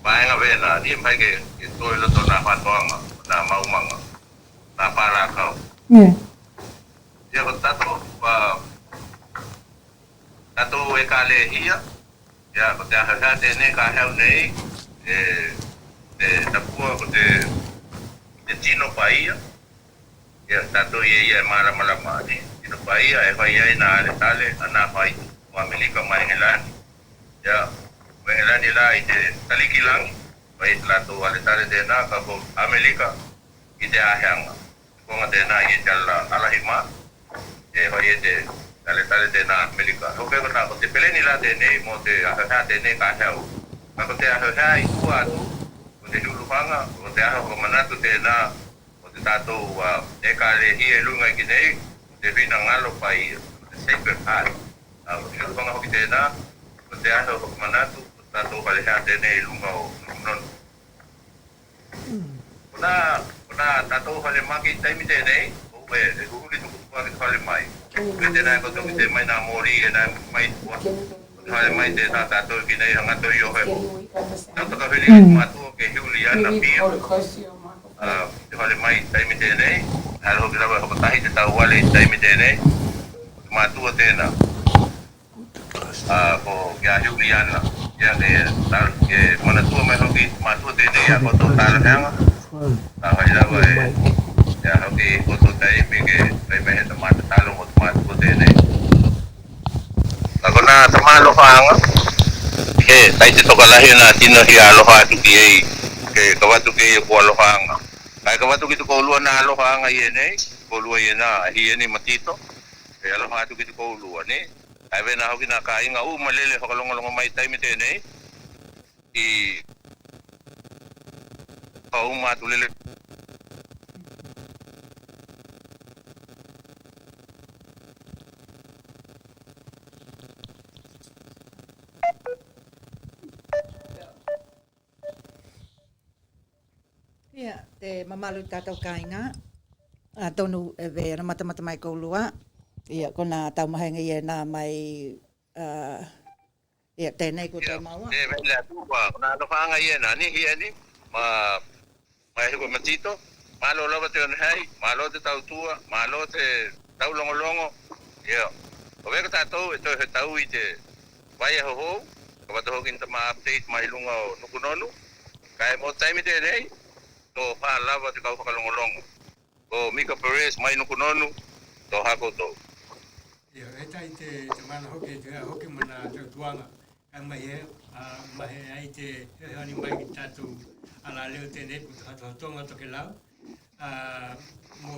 paenga vena, ni mai ke toi loto na whatoanga, na maumanga, na para kau. Ya, ko tato e ka le hia, ya, ko te aha tenei ka hau nei, te tapua ko te tino paia, ya, tato ia mara malama ni, tino paia e whai ai na ale tale, ana whai, o Amerika mai ngelani, ya, ngelani la i te taliki langi, wai lato ale tale tēnā ka ko Amerika i te aheanga, konga tēnā i te alahima, e wai e te tale tēnā Amerika. Hoke ko nā ko te peleni la tēnei mo te ahahea tēnei ka heo, ka ko te ahahea i kua atu, ko te huluwhanga, ko te aho ko manatu tēnā, ko te tātou e ka le hi e lunga i ki nei, te whina ngalo pai, ko te sacred heart. Ko te huluwhanga hoki tēnā, ko te aho ko manatu, ko tātou halehea tēnei i lunga o nonu. Ko nā tātou hale maki taimi tēnei, o e huli tuku kua ki hale mai. Ko tēnā ko tuki te mai nā mori e nā mai kua. Ko hale mai tēnā tātou ki nei hangato i o hemo. Tātou ka whini ki mātua ke hiuli ana pia. Te hale mai taimi tēnei, hale hoki rawa hokatahi te tau wale i taimi tēnei, mātua tēnā. Ko kia hiuli ana, kia ke manatua mai hoki mātua tēnei a koto tāra heanga. Hoi rawa e, ya hoki koto taimi ke taimi he tamata talo mo tamata tēnei. Ako nā tamaloha anga, ke taite tokalahi nā tino hi aloha atu ki ei, ke kawatu ki ei ko aloha anga. Kai kawatu ki tuko ulua nā aloha anga i enei, ko ulua i ena hi eni matito, ke aloha atu ki tuko ulua ni. Kai vena hoki nā ka inga malele hokalongalonga mai taimi tēnei, i ka matu lele.
Ia, te mamalu tātou kāinga, tonu e ve na matamata mai koulua. Ia, kona tau mahenga i e nā mai, ia, tēnei ko te maua.
Te vele atua, kona aloha i e nā ni hi eni, mai hiko matito, malo lava te onhei, malo te tautua, malo te tau longolongo. Ia, o veka tātou e toi he tau i te vai e hohou, ka wata hoki nita ma update mai lunga o nukunonu. Kai mo taimi tēnei, to wha lava te kau whakalongolongo. Ko Mika Perez mai nukunonu, to hako tō.
Ia, e tai te mana hoki, te hoki mana tau tuanga. Ka mahe ai te heani mai ki tātou ala leo tēnei pu te hatohatonga Tokelau. Mo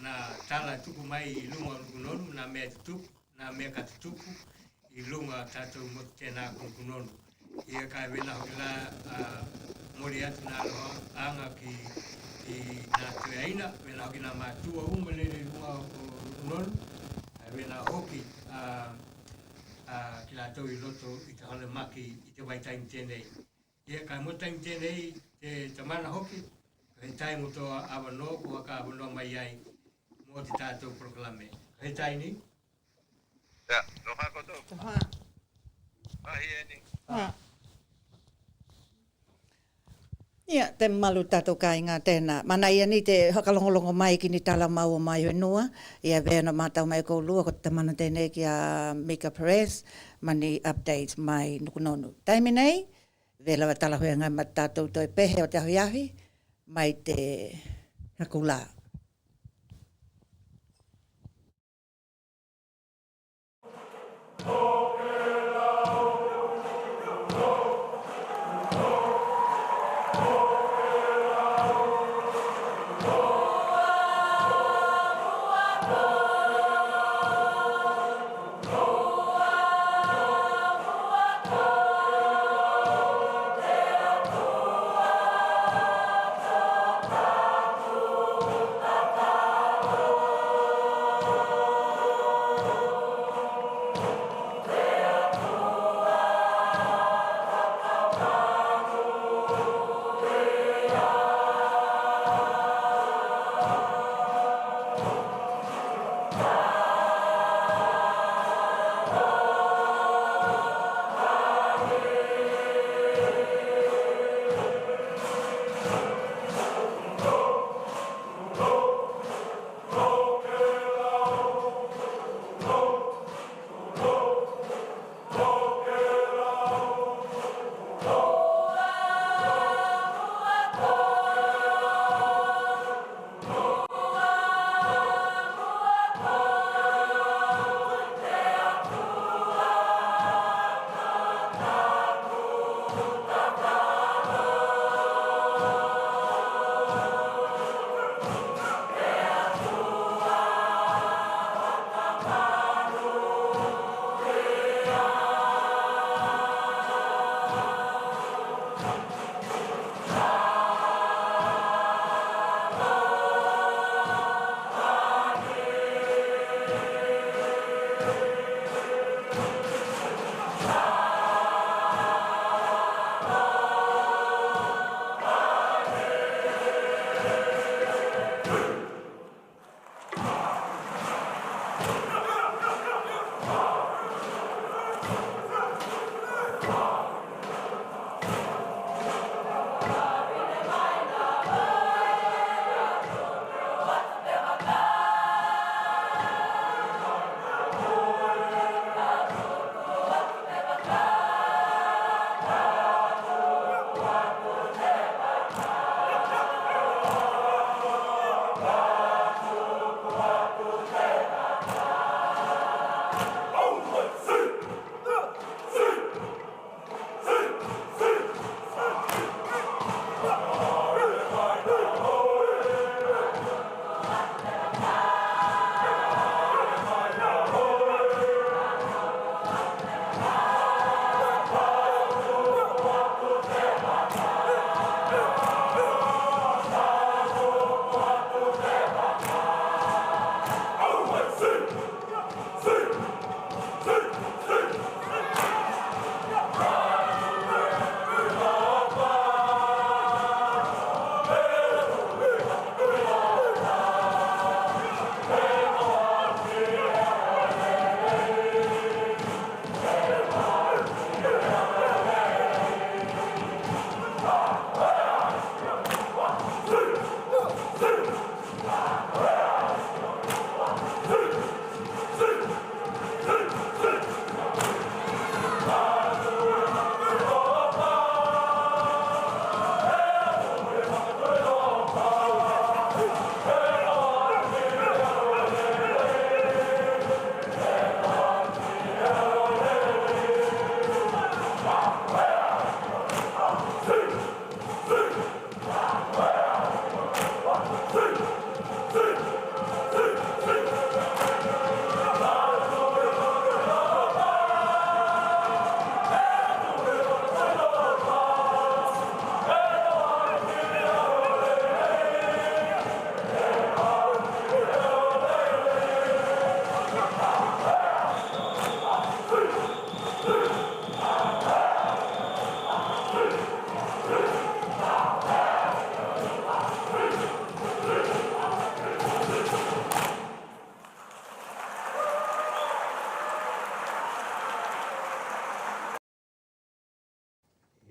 nā tala tuku mai i lunga o nukunonu, nā mea tutuku, nā mea katutuku, i lunga tātou mo tēnā nukunonu. Ia kai wena hoki la mori atu nā aloha anga ki nā tueaina, wena hoki nā mātua umalele lunga o nukunonu, wena hoki ki la tau i loto i te hale maki i te wai taimi tēnei. Ia kai mo taimi tēnei te tamana hoki, he tai mo toa awanoa ko haka awanoa mai ai mo te tātou proklame. He tai ni?
Ia, no hako tō.
Toha.
Ahi eni.
Ia, te malu tātou kāinga tēnā. Mana ia ni te hakalongolongo mai ki ni tala mau o mai wenua. Ia vena mātau mai kou lua ko te mana tēnei ki a Mika Perez. Mani updates mai nukunonu. Taimi nei, vela wa tala hui ngai ma tātou toi pehe o te ahi mai te hakulā.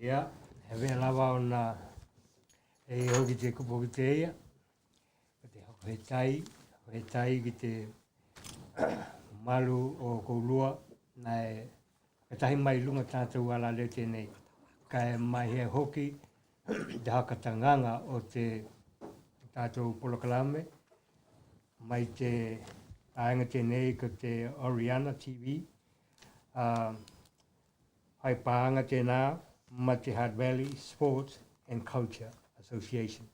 Ia, hewe lawa o na e hoki te kupo ki te ia. Te hoko he tai ki te malu o koulua na e tahi mai lunga tātou ala leo tēnei. Ka e mai he hoki te hakatanganga o te tātou polokalame mai te ainga tēnei ko te Oriana TV. Hai pāanga tēnā ma te Hutt Valley Sports and Culture Association.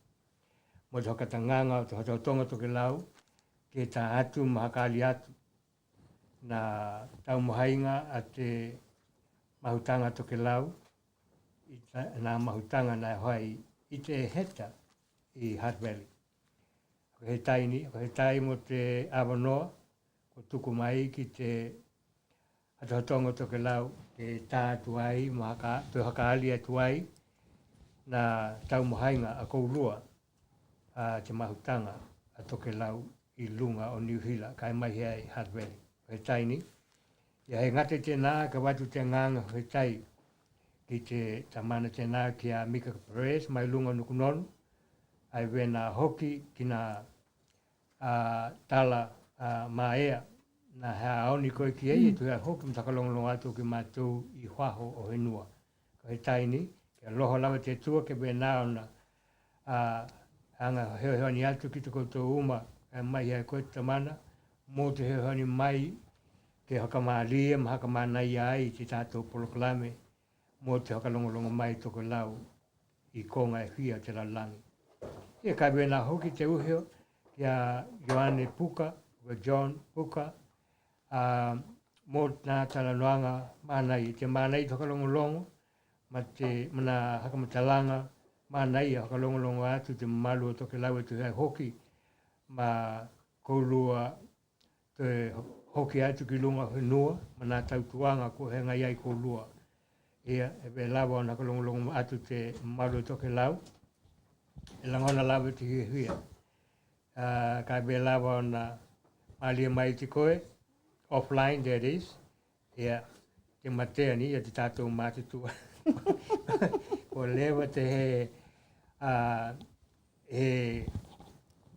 Mo te hakatanganga o te hatautonga Tokelau ke tā atu mahakali atu na taumahainga a te mahutanga Tokelau nā mahutanga nā hoi i te heta i Hutt Valley. Ko he tai ni, ko he tai mo te awanoa, ko tuku mai ki te hatautonga Tokelau ke tā atu ai, te hakaali atu ai nā taumahainga a koulua a te mahutanga a Tokelau i lunga o New Hila, kai mai hea i Hutt Valley. Ko he tai ni, ia he ngate tēnā ka watu te nganga he tai ki te tamana tēnā ki a Mika Perez mai lunga nukunonu, ai wena hoki ki nā tala maea na hea aoni koe ki ei, tu hea hoki mtakalongolong atu ki mātou i whaho o henua. Ko he tai ni, ki a loho lawa te tua ke wena o na anga heoheoni atu ki te koutou uma, mai hea koe te tamana, mō te heoheoni mai ke hakamālia, ma hakamānai ai te tātou polokalame, mō te hakalongolongo mai Tokelau i konga e whia te lalangi. Ia kai wena hoki te uheo ki a Ioane Puka, o John Puka, mō nā talanoanga mānai, te mānai te hakalongolongo, ma te mana hakamatalanga mānai a hakalongolongo atu te malu o Tokelau e tu hea hoki, ma koulua te hoki atu ki lunga whenua, ma nā tautuanga ko he ngai ai koulua. Ia, e be lawa o nakalongolongo atu te malu o Tokelau, e langona lawa te hiahia. Ka be lawa o na malia mai te koe, offline that is, ia, te matea ni, ia te tātou mātutua. Ko lewa te he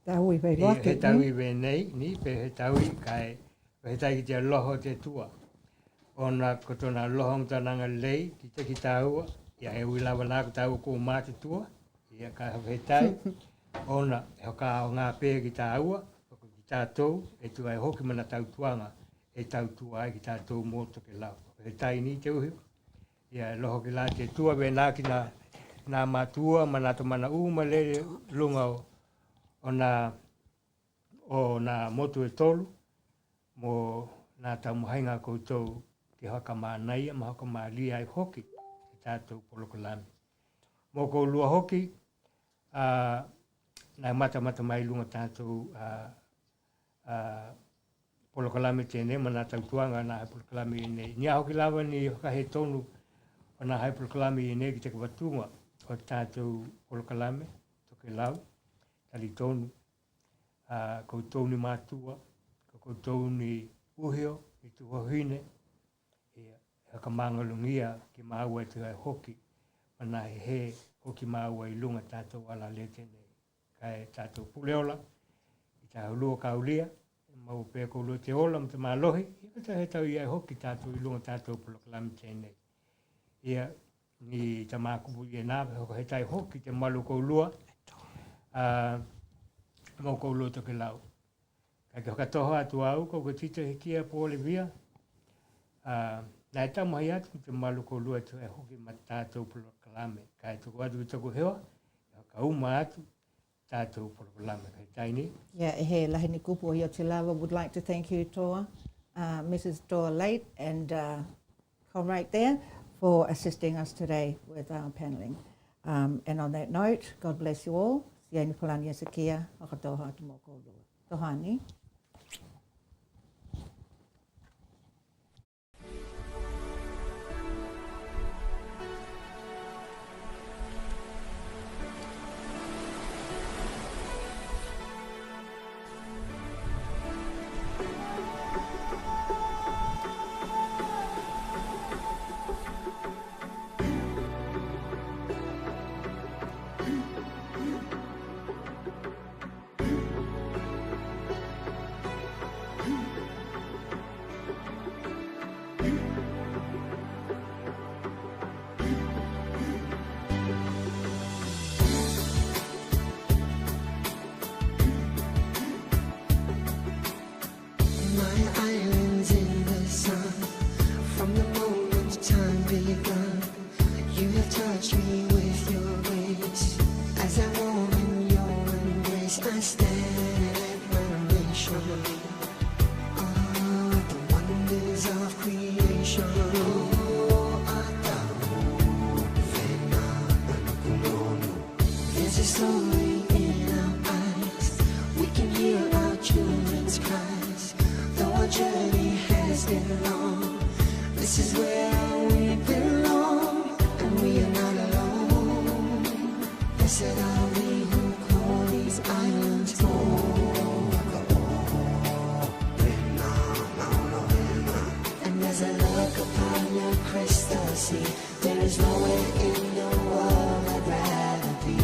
Taui vei wake.
He taui vei nei, ni, pe he taui kai, he tai ki te loho te tua. Ona kotona loho mtananga lei, ki te ki tāua, ia he ui lawa nā ko tāua ko mātu tua, ia ka he tai, ona he hoka o ngā pēa ki tāua, ki tātou, e tu ai hoki mana tautuanga, e tautua ai ki tātou mō Tokelau. He tai ni te uhi, ia loho ki la te tua vei nā ki nā mātua, ma nā tamana uma le lunga o nā motu e tolu, mō nā taumuhainga koutou ki haka mānaia, ma haka mālia ai hoki, ki tātou polokalame. Mō kou lua hoki, nā mata mai lunga tātou polokalame tēnei, ma nā tautuanga nā hai polokalame i nei. Nia hoki lawa ni haka he tonu o nā hai polokalame i nei ki te kawatunga o tātou polokalame, Tokelau, tali tonu, koutou ni mātua, koutou ni uhio, i tu hohine, haka māngalungia ki māua e tuai hoki, mana he hoki māua i lunga tātou ala le tēnei. Kai tātou puleola, i tā hulua kaulia, mau pēr koulua te ola, mta mālohi, i kata he tau iai hoki tātou i lunga tātou polokalame tēnei. Ia, ni ta mākupu i e nāwe, hoko he tai hoki te malu koulua, mau koulua Tokelau. Kai ke hoka toha atu au, kou ke tita he kia pōle via, nā e tamuhai atu te malu koulua tu e hoki ma tātou polokalame. Kai tuku atu i tuku hewa, ka uma atu tātou polokalame. Kai taini.
Yeah, he lahini kupu o Te Lawa would like to thank you, Toa, Mrs. Toa Late and comrade there for assisting us today with our panelling. And on that note, God bless you all. Siani Polani Ezekia, Hakatoha Tumoko Lua. Tohani.
eyes I stand in admiration of the wonders of creation. There's a story in our eyes. We can hear our children's cries. Though our journey has been long, this is where we belong, and we are not alone. Blessed are we who call these islands home. And as I look upon your crystal sea, there is nowhere in the world I'd rather be.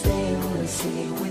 They will see